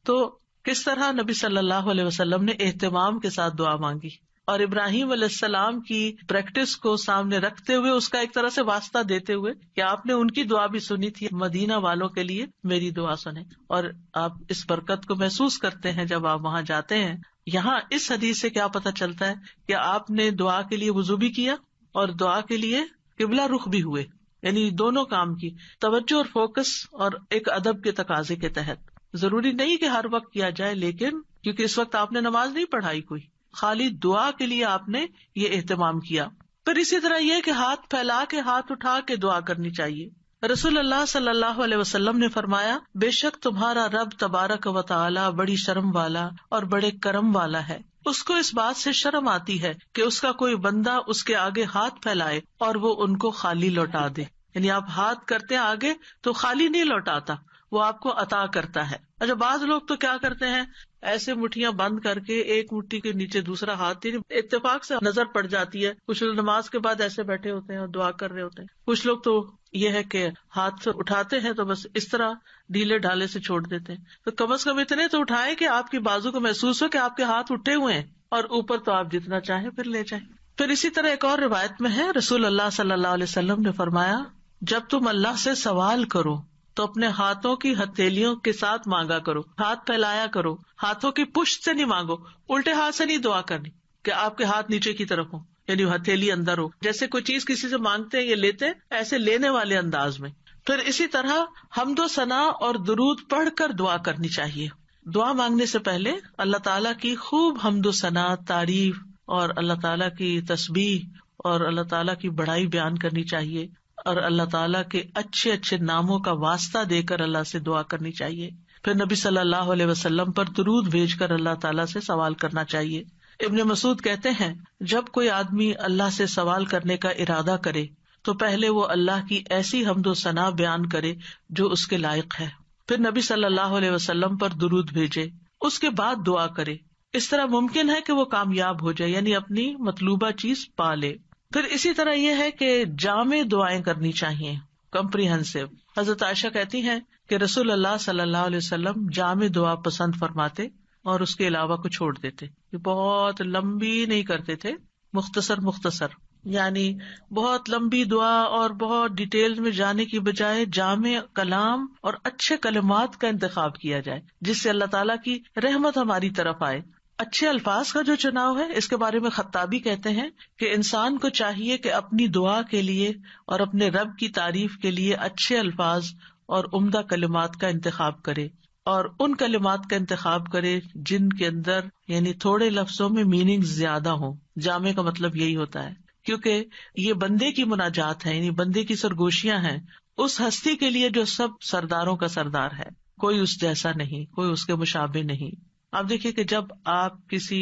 تو کس طرح نبی صلی اللہ علیہ وسلم نے اہتمام کے ساتھ دعا مانگی، اور ابراہیم علیہ السلام کی پریکٹس کو سامنے رکھتے ہوئے، اس کا ایک طرح سے واسطہ دیتے ہوئے کہ آپ نے ان کی دعا بھی سنی تھی، مدینہ والوں کے لیے میری دعا سنیں. اور آپ اس برکت کو محسوس کرتے ہیں جب آپ وہاں جاتے ہیں. یہاں اس حدیث سے کیا پتہ چلتا ہے کہ آپ نے دعا کے لیے وضو بھی کیا اور دعا کے لیے قبلہ رخ بھی ہوئے، یعنی دونوں کام کی توجہ اور فوکس، اور ایک ادب کے تقاضے کے تحت. ضروری نہیں کہ ہر وقت کیا جائے، لیکن کیونکہ اس وقت آپ نے نماز نہیں پڑھائی کوئی، خالی دعا کے لیے آپ نے یہ اہتمام کیا. پھر اسی طرح یہ کہ ہاتھ پھیلا کے، ہاتھ اٹھا کے دعا کرنی چاہیے. رسول اللہ صلی اللہ علیہ وسلم نے فرمایا، بے شک تمہارا رب تبارک و تعالی بڑی شرم والا اور بڑے کرم والا ہے. اس کو اس بات سے شرم آتی ہے کہ اس کا کوئی بندہ اس کے آگے ہاتھ پھیلائے اور وہ ان کو خالی لوٹا دے. یعنی آپ ہاتھ کرتے آگے تو خالی نہیں لوٹاتا، وہ آپ کو عطا کرتا ہے. اچھا، بعض لوگ تو کیا کرتے ہیں، ایسے مٹھیاں بند کر کے ایک مٹھی کے نیچے دوسرا ہاتھ، اتفاق سے نظر پڑ جاتی ہے. کچھ لوگ نماز کے بعد ایسے بیٹھے ہوتے ہیں اور دعا کر رہے ہوتے ہیں. کچھ لوگ تو یہ ہے کہ ہاتھ سے اٹھاتے ہیں تو بس اس طرح ڈھیلے ڈھالے سے چھوڑ دیتے ہیں. تو کم از کم اتنے تو اٹھائیں کہ آپ کی بازو کو محسوس ہو کہ آپ کے ہاتھ اٹھے ہوئے ہیں، اور اوپر تو آپ جتنا چاہیں پھر لے جائیں. پھر اسی طرح ایک اور روایت میں ہے، رسول اللہ صلی اللہ علیہ وسلم نے فرمایا، جب تم اللہ سے سوال کرو تو اپنے ہاتھوں کی ہتھیلیوں کے ساتھ مانگا کرو، ہاتھ پھیلایا کرو، ہاتھوں کی پشت سے نہیں مانگو. الٹے ہاتھ سے نہیں دعا کرنی کہ آپ کے ہاتھ نیچے کی طرف ہو، یعنی ہتھیلی اندر ہو، جیسے کوئی چیز کسی سے مانگتے ہیں یہ لیتے، ایسے لینے والے انداز میں. پھر اسی طرح حمد و ثنا اور درود پڑھ کر دعا کرنی چاہیے. دعا مانگنے سے پہلے اللہ تعالیٰ کی خوب حمد و ثنا، تعریف، اور اللہ تعالیٰ کی تسبیح اور اللہ تعالیٰ کی بڑائی بیان کرنی چاہیے، اور اللہ تعالیٰ کے اچھے اچھے ناموں کا واسطہ دے کر اللہ سے دعا کرنی چاہیے. پھر نبی صلی اللہ علیہ وسلم پر درود بھیج کر اللہ تعالیٰ سے سوال کرنا چاہیے. ابن مسعود کہتے ہیں، جب کوئی آدمی اللہ سے سوال کرنے کا ارادہ کرے تو پہلے وہ اللہ کی ایسی حمد و ثنا بیان کرے جو اس کے لائق ہے، پھر نبی صلی اللہ علیہ وسلم پر درود بھیجے، اس کے بعد دعا کرے. اس طرح ممکن ہے کہ وہ کامیاب ہو جائے، یعنی اپنی مطلوبہ چیز پا لے. پھر اسی طرح یہ ہے کہ جامع دعائیں کرنی چاہیے، کمپریہنسو. حضرت عائشہ کہتی ہیں کہ رسول اللہ صلی اللہ علیہ وسلم جامع دعا پسند فرماتے اور اس کے علاوہ کو چھوڑ دیتے. یہ بہت لمبی نہیں کرتے تھے، مختصر مختصر، یعنی بہت لمبی دعا اور بہت ڈیٹیل میں جانے کی بجائے جامع کلام اور اچھے کلمات کا انتخاب کیا جائے جس سے اللہ تعالیٰ کی رحمت ہماری طرف آئے. اچھے الفاظ کا جو چناؤ ہے اس کے بارے میں خطابی کہتے ہیں کہ انسان کو چاہیے کہ اپنی دعا کے لیے اور اپنے رب کی تعریف کے لیے اچھے الفاظ اور عمدہ کلمات کا انتخاب کرے، اور ان کلمات کا انتخاب کرے جن کے اندر یعنی تھوڑے لفظوں میں میننگ زیادہ ہوں. جامع کا مطلب یہی ہوتا ہے، کیونکہ یہ بندے کی مناجات ہے، یعنی بندے کی سرگوشیاں ہیں اس ہستی کے لیے جو سب سرداروں کا سردار ہے، کوئی اس جیسا نہیں، کوئی اس کے مشابہ نہیں. آپ دیکھیے کہ جب آپ کسی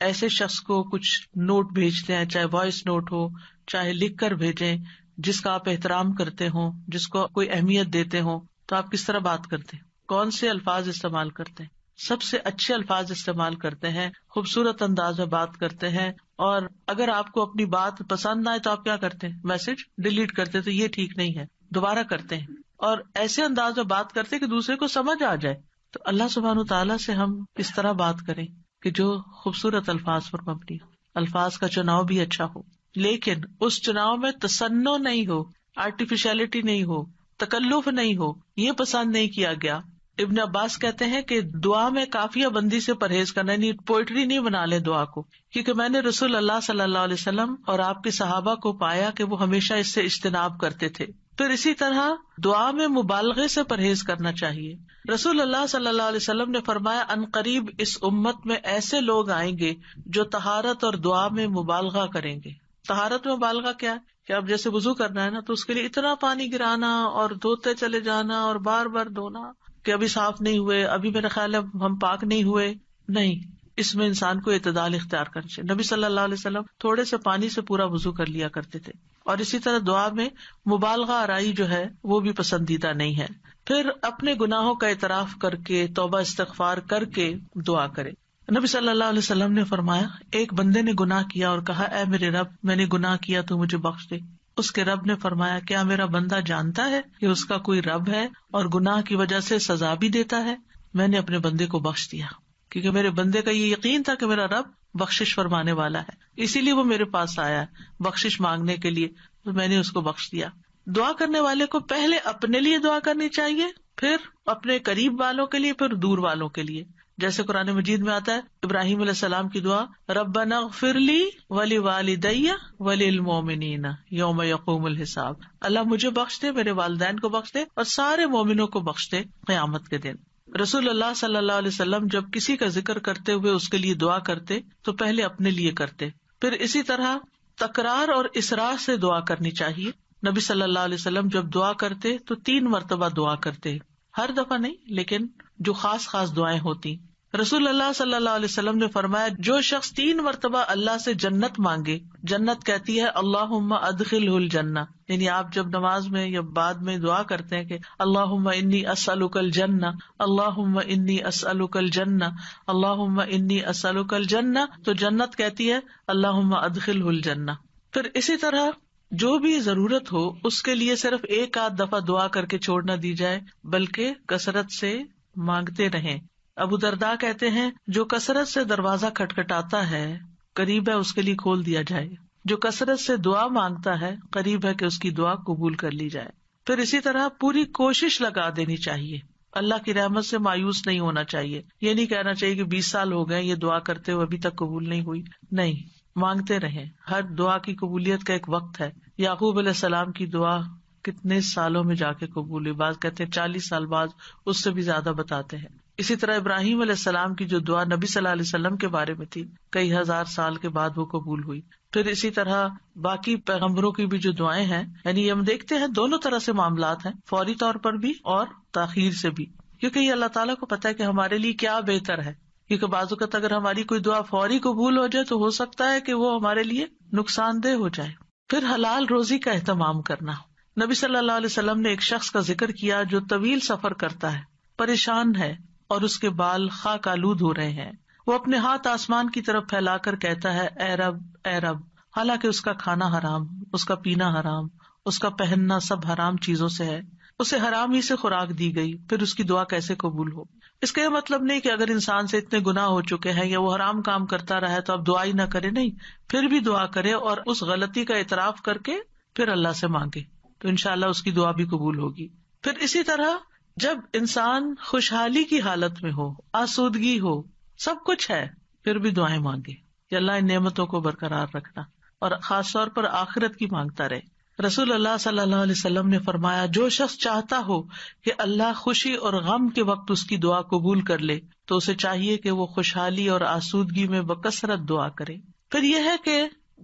ایسے شخص کو کچھ نوٹ بھیجتے ہیں، چاہے وائس نوٹ ہو چاہے لکھ کر بھیجیں، جس کا آپ احترام کرتے ہوں، جس کو کوئی اہمیت دیتے ہوں، تو آپ کس طرح بات کرتے ہیں؟ کون سے الفاظ استعمال کرتے ہیں؟ سب سے اچھے الفاظ استعمال کرتے ہیں، خوبصورت انداز میں بات کرتے ہیں. اور اگر آپ کو اپنی بات پسند نہ آئے تو آپ کیا کرتے ہیں؟ میسج ڈیلیٹ کرتے. تو یہ ٹھیک نہیں ہے، دوبارہ کرتے ہیں اور ایسے انداز میں بات کرتے کہ دوسرے کو سمجھ آ جائے. تو اللہ سبحانہ تعالیٰ سے ہم کس طرح بات کریں کہ جو خوبصورت الفاظ پر مبنی ہو، الفاظ کا چناؤ بھی اچھا ہو، لیکن اس چناؤ میں تصنع نہیں ہو، آرٹیفیشلٹی نہیں ہو، تکلف نہیں ہو، یہ پسند نہیں کیا گیا. ابن عباس کہتے ہیں کہ دعا میں قافیہ بندی سے پرہیز کرنا، یعنی پوئٹری نہیں بنا لے دعا کو، کیونکہ میں نے رسول اللہ صلی اللہ علیہ وسلم اور آپ کے صحابہ کو پایا کہ وہ ہمیشہ اس سے اجتناب کرتے تھے. پھر اسی طرح دعا میں مبالغے سے پرہیز کرنا چاہیے. رسول اللہ صلی اللہ علیہ وسلم نے فرمایا ان قریب اس امت میں ایسے لوگ آئیں گے جو طہارت اور دعا میں مبالغہ کریں گے. طہارت میں مبالغہ کیا ہے کہ اب جیسے وضو کرنا ہے نا تو اس کے لیے اتنا پانی گرانا اور دھوتے چلے جانا اور بار بار دھونا کہ ابھی صاف نہیں ہوئے، ابھی میرا خیال ہے ہم پاک نہیں ہوئے. نہیں، اس میں انسان کو اعتدال اختیار کرنا چاہیے. نبی صلی اللہ علیہ وسلم تھوڑے سے پانی سے پورا وضو کر لیا کرتے تھے. اور اسی طرح دعا میں مبالغہ آرائی جو ہے وہ بھی پسندیدہ نہیں ہے. پھر اپنے گناہوں کا اعتراف کر کے توبہ استغفار کر کے دعا کرے. نبی صلی اللہ علیہ وسلم نے فرمایا ایک بندے نے گناہ کیا اور کہا اے میرے رب میں نے گناہ کیا تو مجھے بخش دے. اس کے رب نے فرمایا کیا میرا بندہ جانتا ہے کہ اس کا کوئی رب ہے اور گناہ کی وجہ سے سزا بھی دیتا ہے؟ میں نے اپنے بندے کو بخش دیا، کیونکہ میرے بندے کا یہ یقین تھا کہ میرا رب بخشش فرمانے والا ہے، اسی لیے وہ میرے پاس آیا ہے بخشش مانگنے کے لیے، تو میں نے اس کو بخش دیا. دعا کرنے والے کو پہلے اپنے لیے دعا کرنی چاہیے، پھر اپنے قریب والوں کے لیے، پھر دور والوں کے لیے. جیسے قرآن مجید میں آتا ہے ابراہیم علیہ السلام کی دعا ربنا اغفر لی ولوالدی وللمؤمنین یوم یقوم الحساب، اللہ مجھے بخش دے، میرے والدین کو بخش دے اور سارے مومنوں کو بخش دے قیامت کے دن. رسول اللہ صلی اللہ علیہ وسلم جب کسی کا ذکر کرتے ہوئے اس کے لیے دعا کرتے تو پہلے اپنے لیے کرتے. پھر اسی طرح تکرار اور اصرار سے دعا کرنی چاہیے. نبی صلی اللہ علیہ وسلم جب دعا کرتے تو 3 مرتبہ دعا کرتے، ہر دفعہ نہیں لیکن جو خاص خاص دعائیں ہوتی. رسول اللہ صلی اللہ علیہ وسلم نے فرمایا جو شخص 3 مرتبہ اللہ سے جنت مانگے، جنت کہتی ہے اللہم ادخلہ الجنہ، یعنی آپ جب نماز میں یا بعد میں دعا کرتے ہیں کہ اللہم انی اسألک الجنہ، اللہم انی اسألک الجنہ، اللہم انی اسألک الجنہ، تو جنت کہتی ہے اللہم ادخلہ الجنہ. پھر اسی طرح جو بھی ضرورت ہو اس کے لیے صرف 1 دفعہ دعا کر کے چھوڑ نہ دی جائے بلکہ کثرت سے مانگتے رہیں. ابو درداء کہتے ہیں جو کثرت سے دروازہ کھٹکھٹاتا ہے قریب ہے اس کے لیے کھول دیا جائے، جو کثرت سے دعا مانگتا ہے قریب ہے کہ اس کی دعا قبول کر لی جائے. پھر اسی طرح پوری کوشش لگا دینی چاہیے، اللہ کی رحمت سے مایوس نہیں ہونا چاہیے. یہ نہیں کہنا چاہیے کہ 20 سال ہو گئے یہ دعا کرتے ہوئے ابھی تک قبول نہیں ہوئی. نہیں، مانگتے رہیں. ہر دعا کی قبولیت کا ایک وقت ہے. یعقوب علیہ السلام کی دعا کتنے سالوں میں جا کے قبول ہوئی، بعض کہتے ہیں 40 سال بعد، اس سے بھی زیادہ بتاتے ہیں. اسی طرح ابراہیم علیہ السلام کی جو دعا نبی صلی اللہ علیہ وسلم کے بارے میں تھی کئی ہزار سال کے بعد وہ قبول ہوئی. پھر اسی طرح باقی پیغمبروں کی بھی جو دعائیں ہیں، یعنی ہم دیکھتے ہیں دونوں طرح سے معاملات ہیں، فوری طور پر بھی اور تاخیر سے بھی، کیونکہ یہ اللہ تعالیٰ کو پتا ہے کہ ہمارے لیے کیا بہتر ہے. کیونکہ بعض اوقات اگر ہماری کوئی دعا فوری قبول ہو جائے تو ہو سکتا ہے کہ وہ ہمارے لیے نقصان دہ ہو جائے. پھر حلال روزی کا اہتمام کرنا. نبی صلی اللہ علیہ وسلم نے ایک شخص کا ذکر کیا جو طویل سفر کرتا ہے، پریشان ہے اور اس کے بال خاک آلود ہو رہے ہیں. وہ اپنے ہاتھ آسمان کی طرف پھیلا کر کہتا ہے اے رب اے رب، حالانکہ اس کا کھانا حرام، اس کا پینا حرام، اس کا پہننا سب حرام چیزوں سے ہے. اسے حرام ہی سے خوراک دی گئی، پھر اس کی دعا کیسے قبول ہو؟ اس کا یہ مطلب نہیں کہ اگر انسان سے اتنے گناہ ہو چکے ہیں یا وہ حرام کام کرتا رہا ہے تو اب دعا ہی نہ کرے، نہیں، پھر بھی دعا کرے اور اس غلطی کا اعتراف کر کے پھر اللہ سے مانگے تو انشاءاللہ اس کی دعا بھی قبول ہوگی۔ پھر اسی طرح جب انسان خوشحالی کی حالت میں ہو، آسودگی ہو، سب کچھ ہے، پھر بھی دعائیں مانگے کہ اللہ ان نعمتوں کو برقرار رکھنا، اور خاص طور پر آخرت کی مانگتا رہے۔ رسول اللہ صلی اللہ علیہ وسلم نے فرمایا، جو شخص چاہتا ہو کہ اللہ خوشی اور غم کے وقت اس کی دعا قبول کر لے تو اسے چاہیے کہ وہ خوشحالی اور آسودگی میں بکثرت دعا کرے۔ پھر یہ ہے کہ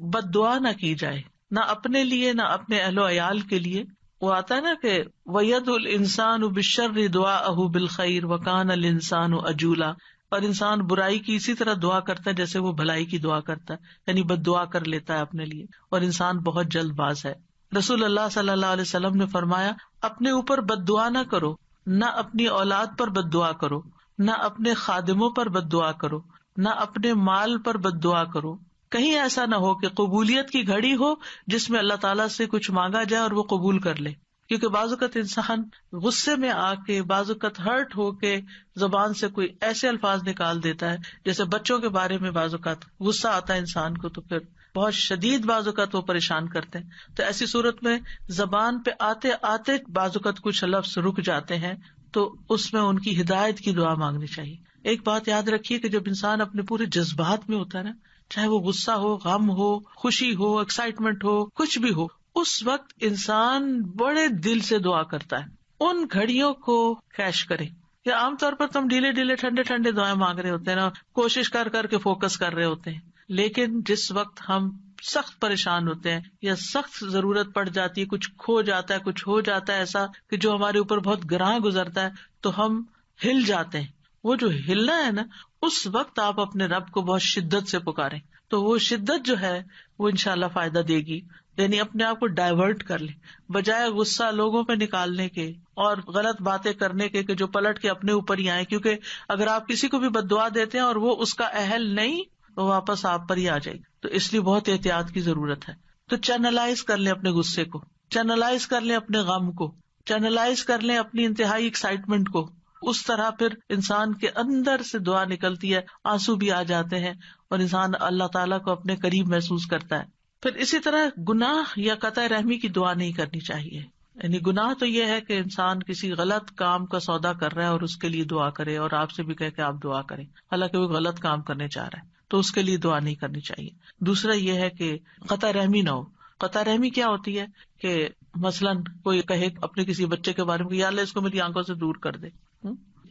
بد دعا نہ کی جائے، نہ اپنے لیے نہ اپنے اہل و عیال کے لیے۔ وہ آتا ہے نا کہ وَيَدْعُ الْإِنسَانُ بِالشَّرِّ دُعَاءَهُ بِالْخَيْرِ وَكَانَ الْإِنسَانُ عَجُولًا، اور انسان برائی کی اسی طرح دعا کرتا ہے جیسے وہ بھلائی کی دعا کرتا ہے، یعنی بد دعا کر لیتا ہے اپنے لیے، اور انسان بہت جلد باز ہے۔ رسول اللہ صلی اللہ علیہ وسلم نے فرمایا، اپنے اوپر بد دعا نہ کرو، نہ اپنی اولاد پر بد دعا کرو، نہ اپنے خادموں پر بد دعا کرو، نہ اپنے مال پر بد دعا کرو، کہیں ایسا نہ ہو کہ قبولیت کی گھڑی ہو جس میں اللہ تعالیٰ سے کچھ مانگا جائے اور وہ قبول کر لے، کیونکہ بعض اوقات انسان غصے میں آ کے، بعض اوقات ہرٹ ہو کے زبان سے کوئی ایسے الفاظ نکال دیتا ہے، جیسے بچوں کے بارے میں بعض اوقات غصہ آتا ہے انسان کو تو پھر بہت شدید بعض اوقات وہ پریشان کرتے ہیں، تو ایسی صورت میں زبان پہ آتے آتے بعض اوقات کچھ لفظ رک جاتے ہیں، تو اس میں ان کی ہدایت کی دعا مانگنی چاہیے۔ ایک بات یاد رکھیے کہ جب انسان اپنے پورے جذبات میں ہوتا ہے نا، چاہے وہ غصہ ہو، غم ہو، خوشی ہو، ایکسائٹمنٹ ہو، کچھ بھی ہو، اس وقت انسان بڑے دل سے دعا کرتا ہے۔ ان گھڑیوں کو کیش کرے، یا عام طور پر تم ڈھیلے ڈھیلے ٹھنڈے ٹھنڈے دعائیں مانگ رہے ہوتے ہیں نا، کوشش کر کر کے فوکس کر رہے ہوتے ہیں، لیکن جس وقت ہم سخت پریشان ہوتے ہیں یا سخت ضرورت پڑ جاتی ہے، کچھ کھو جاتا ہے، کچھ ہو جاتا ہے ایسا کہ جو ہمارے اوپر بہت گراں گزرتا ہے، تو ہم ہل جاتے ہیں۔ وہ جو ہلنا ہے نا، اس وقت آپ اپنے رب کو بہت شدت سے پکاریں، تو وہ شدت جو ہے وہ انشاءاللہ فائدہ دے گی، یعنی اپنے آپ کو ڈائیورٹ کر لیں، بجائے غصہ لوگوں پہ نکالنے کے اور غلط باتیں کرنے کے کہ جو پلٹ کے اپنے اوپر ہی آئے، کیونکہ اگر آپ کسی کو بھی بد دعا دیتے ہیں اور وہ اس کا اہل نہیں، تو واپس آپ پر ہی آ جائے گی، تو اس لیے بہت احتیاط کی ضرورت ہے۔ تو چینلائز کر لیں اپنے غصے کو، چینلائز کر لیں اپنے غم کو، چینلائز کر لیں اپنی انتہائی ایکسائٹمنٹ کو، اس طرح پھر انسان کے اندر سے دعا نکلتی ہے، آنسو بھی آ جاتے ہیں اور انسان اللہ تعالیٰ کو اپنے قریب محسوس کرتا ہے۔ پھر اسی طرح گناہ یا قطع رحمی کی دعا نہیں کرنی چاہیے، یعنی گناہ تو یہ ہے کہ انسان کسی غلط کام کا سودا کر رہا ہے اور اس کے لیے دعا کرے اور آپ سے بھی کہے کہ آپ دعا کریں، حالانکہ وہ غلط کام کرنے چاہ رہا ہے، تو اس کے لیے دعا نہیں کرنی چاہیے۔ دوسرا یہ ہے کہ قطع رحمی نہ ہو۔ قطع رحمی کیا ہوتی ہے کہ مثلاً کوئی کہے اپنے کسی بچے کے بارے میں کہ یا اللہ اس کو میری آنکھوں سے دور کر دے،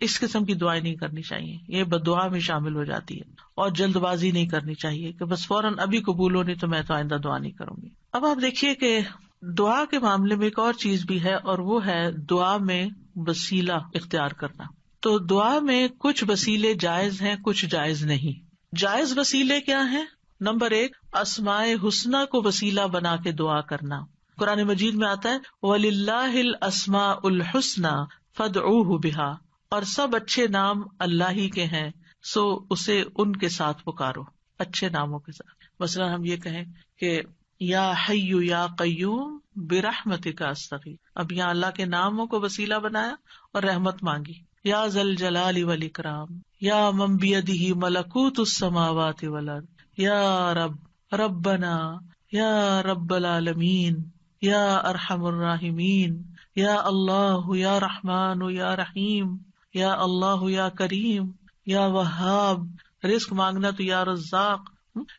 اس قسم کی دعائیں نہیں کرنی چاہیے، یہ بد دعا میں شامل ہو جاتی ہے۔ اور جلد بازی نہیں کرنی چاہیے کہ بس فوراً ابھی قبول ہونی تو میں تو آئندہ دعا نہیں کروں گی۔ اب آپ دیکھیے کہ دعا کے معاملے میں ایک اور چیز بھی ہے، اور وہ ہے دعا میں وسیلہ اختیار کرنا۔ تو دعا میں کچھ وسیلے جائز ہیں، کچھ جائز نہیں۔ جائز وسیلے کیا ہیں؟ نمبر 1، اسماء حسنی کو وسیلہ بنا کے دعا کرنا۔ قرآن مجید میں آتا ہے وَلِلَّهِ الْأَسْمَاءُ الْحُسْنَى فَادْعُوهُ بِهَا، اور سب اچھے نام اللہ ہی کے ہیں، سو اسے ان کے ساتھ پکارو، اچھے ناموں کے ساتھ۔ مثلا ہم یہ کہیں کہ یا حی یا قیوم برحمتک استغیث، اب یہاں اللہ کے ناموں کو وسیلہ بنایا اور رحمت مانگی۔ یا ذا الجلال والاکرام، یا من بیدہ ملکوت السماوات والارض، یا رب ربنا، یا رب العالمین، یا ارحم الراحمین، یا اللہ یا رحمان یا رحیم، یا اللہ یا کریم، یا وہاب، رزق مانگنا تو یا رزاق۔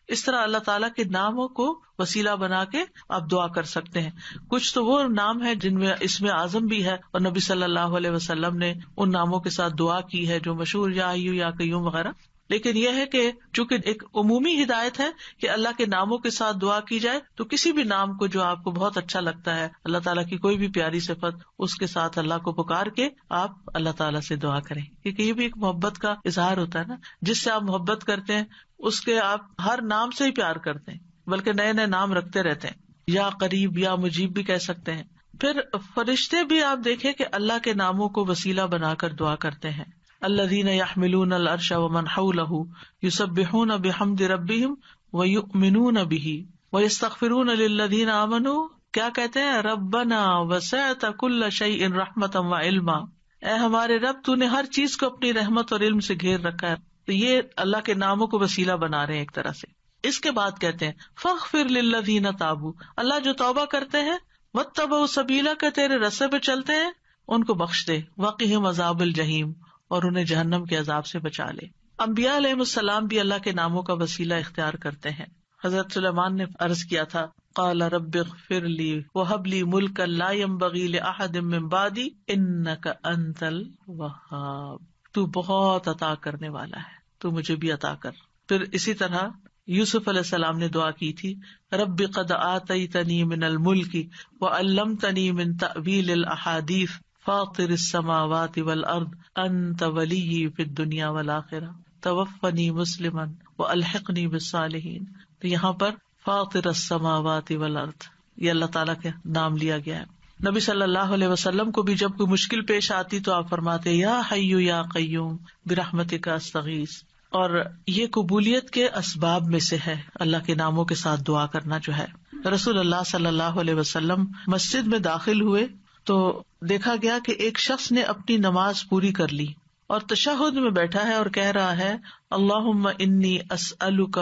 اس طرح اللہ تعالیٰ کے ناموں کو وسیلہ بنا کے آپ دعا کر سکتے ہیں۔ کچھ تو وہ نام ہے جن میں اسم اعظم بھی ہے، اور نبی صلی اللہ علیہ وسلم نے ان ناموں کے ساتھ دعا کی ہے جو مشہور یا حی یا قیوم وغیرہ۔ لیکن یہ ہے کہ چونکہ ایک عمومی ہدایت ہے کہ اللہ کے ناموں کے ساتھ دعا کی جائے، تو کسی بھی نام کو جو آپ کو بہت اچھا لگتا ہے، اللہ تعالیٰ کی کوئی بھی پیاری صفت، اس کے ساتھ اللہ کو پکار کے آپ اللہ تعالیٰ سے دعا کریں، کیونکہ یہ بھی ایک محبت کا اظہار ہوتا ہے نا، جس سے آپ محبت کرتے ہیں اس کے آپ ہر نام سے ہی پیار کرتے ہیں، بلکہ نئے نئے نام رکھتے رہتے ہیں، یا قریب یا مجیب بھی کہہ سکتے ہیں۔ پھر فرشتے بھی آپ دیکھیں کہ اللہ کے ناموں کو وسیلہ بنا کر دعا کرتے ہیں۔ الذین یحملون العرش ومن حولہ یسبحون بحمد ربہم ویؤمنون بہ ویستغفرون للذین آمنوا کیا کہتے ہیں؟ ربنا وسعت کل شیء رحمتا وعلما، اے ہمارے رب تو نے ہر چیز کو اپنی رحمت اور علم سے گھیر رکھا ہے. تو یہ اللہ کے ناموں کو وسیلہ بنا رہے ہیں ایک طرح سے. اس کے بعد کہتے ہیں فاغفر للذین تابوا، اللہ جو توبہ کرتے ہیں، واتبعوا سبیلک، تیرے رستے پہ چلتے ہیں، ان کو بخش دے، وقہم عذاب الجحیم، اور انہیں جہنم کے عذاب سے بچا لے. انبیاء علیہ السلام بھی اللہ کے ناموں کا وسیلہ اختیار کرتے ہیں. حضرت سلیمان نے عرض کیا تھا قال رب اغفر لی وہب لی ملکا لا ينبغی لأحد من بعدی انک انت الوہاب، تو بہت عطا کرنے والا ہے، تو مجھے بھی عطا کر. پھر اسی طرح یوسف علیہ السلام نے دعا کی تھی رب قد آتیتنی من الملک وعلمتنی من تأویل الاحادیث فاطر السماوات والارض انت ولی فی الدنیا والآخرہ توفنی مسلما والحقنی بالصالحین. تو یہاں پر فاطر السماوات والارض یہ اللہ تعالیٰ کے نام لیا گیا ہے. نبی صلی اللہ علیہ وسلم کو بھی جب کوئی مشکل پیش آتی تو آپ فرماتے یا حی یا قیوم برحمتک استغیث. اور یہ قبولیت کے اسباب میں سے ہے اللہ کے ناموں کے ساتھ دعا کرنا جو ہے. رسول اللہ صلی اللہ علیہ وسلم مسجد میں داخل ہوئے تو دیکھا گیا کہ ایک شخص نے اپنی نماز پوری کر لی اور تشہد میں بیٹھا ہے اور کہہ رہا ہے اللہم انی اسألک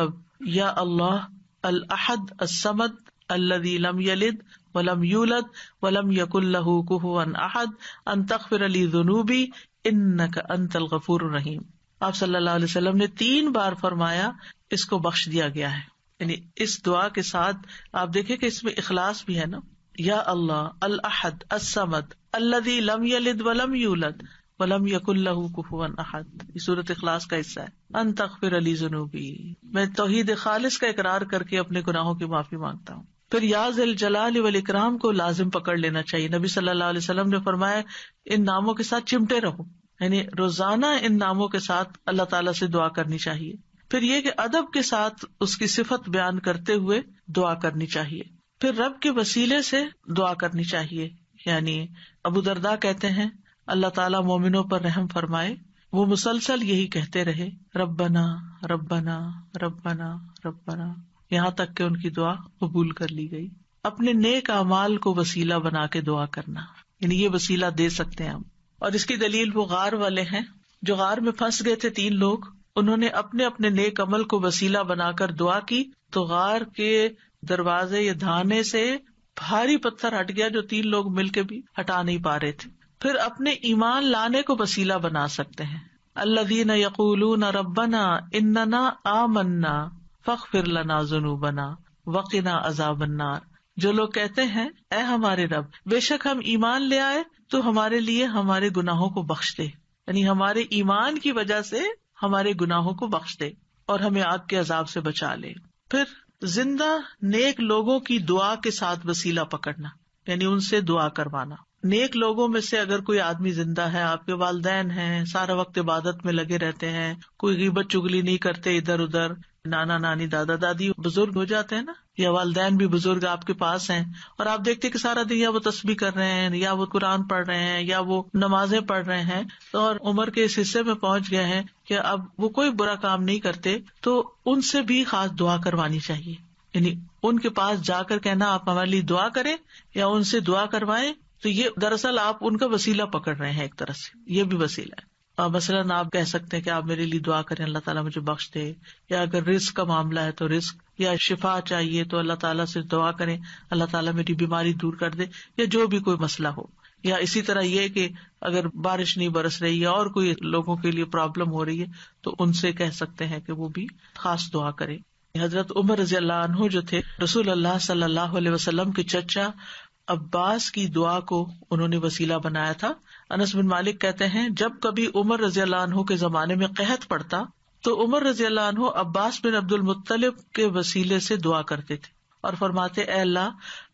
یا اللہ الاحد الصمد الذی لم یلد ولم یولد ولم یکن لہ کفوا احد ان تغفر لی ذنوبی انک انت الغفور الرحیم. آپ صلی اللہ علیہ وسلم نے 3 بار فرمایا اس کو بخش دیا گیا ہے. یعنی اس دعا کے ساتھ آپ دیکھیں کہ اس میں اخلاص بھی ہے نا. یا اللہ الاحد الصمد الذی لم یلد ولم یولد ولم یکن لہ کفوا احد، یہ سورۃ اخلاص کا حصہ ہے. ان تغفر لی ذنوبی، میں توحید خالص کا اقرار کر کے اپنے گناہوں کی معافی مانگتا ہوں. پھر یا ذی الجلال والاکرام کو لازم پکڑ لینا چاہیے. نبی صلی اللہ علیہ وسلم نے فرمایا ان ناموں کے ساتھ چمٹے رہو، یعنی روزانہ ان ناموں کے ساتھ اللہ تعالیٰ سے دعا کرنی چاہیے. پھر یہ کہ ادب کے ساتھ اس کی صفت بیان کرتے ہوئے دعا کرنی چاہیے. پھر رب کے وسیلے سے دعا کرنی چاہیے. یعنی ابو درداء کہتے ہیں اللہ تعالیٰ مومنوں پر رحم فرمائے، وہ مسلسل یہی کہتے رہے ربنا ربنا ربنا ربنا، یہاں تک کہ ان کی دعا قبول کر لی گئی. اپنے نیک اعمال کو وسیلہ بنا کے دعا کرنا، یعنی یہ وسیلہ دے سکتے ہیں ہم. اور اس کی دلیل وہ غار والے ہیں جو غار میں پھنس گئے تھے 3 لوگ، انہوں نے اپنے اپنے نیک عمل کو وسیلہ بنا کر دعا کی تو غار کے دروازے یا دھانے سے بھاری پتھر ہٹ گیا جو 3 لوگ مل کے بھی ہٹا نہیں پا رہے تھے. پھر اپنے ایمان لانے کو وسیلہ بنا سکتے ہیں. الذین یقولون ربنا اننا آمنا فاغفر لنا ذنوبنا وقنا عذاب النار، جو لوگ کہتے ہیں اے ہمارے رب بے شک ہم ایمان لے آئے تو ہمارے لیے ہمارے گناہوں کو بخش دے، یعنی ہمارے ایمان کی وجہ سے ہمارے گناہوں کو بخش دے اور ہمیں آگ کے عذاب سے بچا لے. پھر زندہ نیک لوگوں کی دعا کے ساتھ وسیلہ پکڑنا، یعنی ان سے دعا کروانا. نیک لوگوں میں سے اگر کوئی آدمی زندہ ہے، آپ کے والدین ہیں، سارا وقت عبادت میں لگے رہتے ہیں، کوئی غیبت چگلی نہیں کرتے ادھر ادھر، نانا نانی دادا دادی بزرگ ہو جاتے ہیں نا، یا والدین بھی بزرگ آپ کے پاس ہیں اور آپ دیکھتے کہ سارا دن یا وہ تسبیح کر رہے ہیں یا وہ قرآن پڑھ رہے ہیں یا وہ نمازیں پڑھ رہے ہیں اور عمر کے اس حصے میں پہنچ گئے ہیں کہ اب وہ کوئی برا کام نہیں کرتے، تو ان سے بھی خاص دعا کروانی چاہیے. یعنی ان کے پاس جا کر کہنا آپ ہمارے لیے دعا کریں یا ان سے دعا کروائیں، تو یہ دراصل آپ ان کا وسیلہ پکڑ رہے ہیں ایک طرح سے، یہ بھی وسیلہ ہے. مثلاً آپ کہہ سکتے ہیں کہ آپ میرے لیے دعا کریں اللہ تعالیٰ مجھے بخش دے، یا اگر رزق کا معاملہ ہے تو رزق، یا شفا چاہیے تو اللہ تعالیٰ سے دعا کریں اللہ تعالیٰ میری بیماری دور کر دے، یا جو بھی کوئی مسئلہ ہو. یا اسی طرح یہ کہ اگر بارش نہیں برس رہی ہے اور کوئی لوگوں کے لیے پرابلم ہو رہی ہے تو ان سے کہہ سکتے ہیں کہ وہ بھی خاص دعا کریں. حضرت عمر رضی اللہ عنہ جو تھے رسول اللہ صلی اللہ علیہ وسلم کے چچا عباس کی دعا کو انہوں نے وسیلہ بنایا تھا. انس بن مالک کہتے ہیں جب کبھی عمر رضی اللہ عنہ کے زمانے میں قحط پڑتا تو عمر رضی اللہ عنہ عباس بن عبد المطلب کے وسیلے سے دعا کرتے تھے اور فرماتے اے اللہ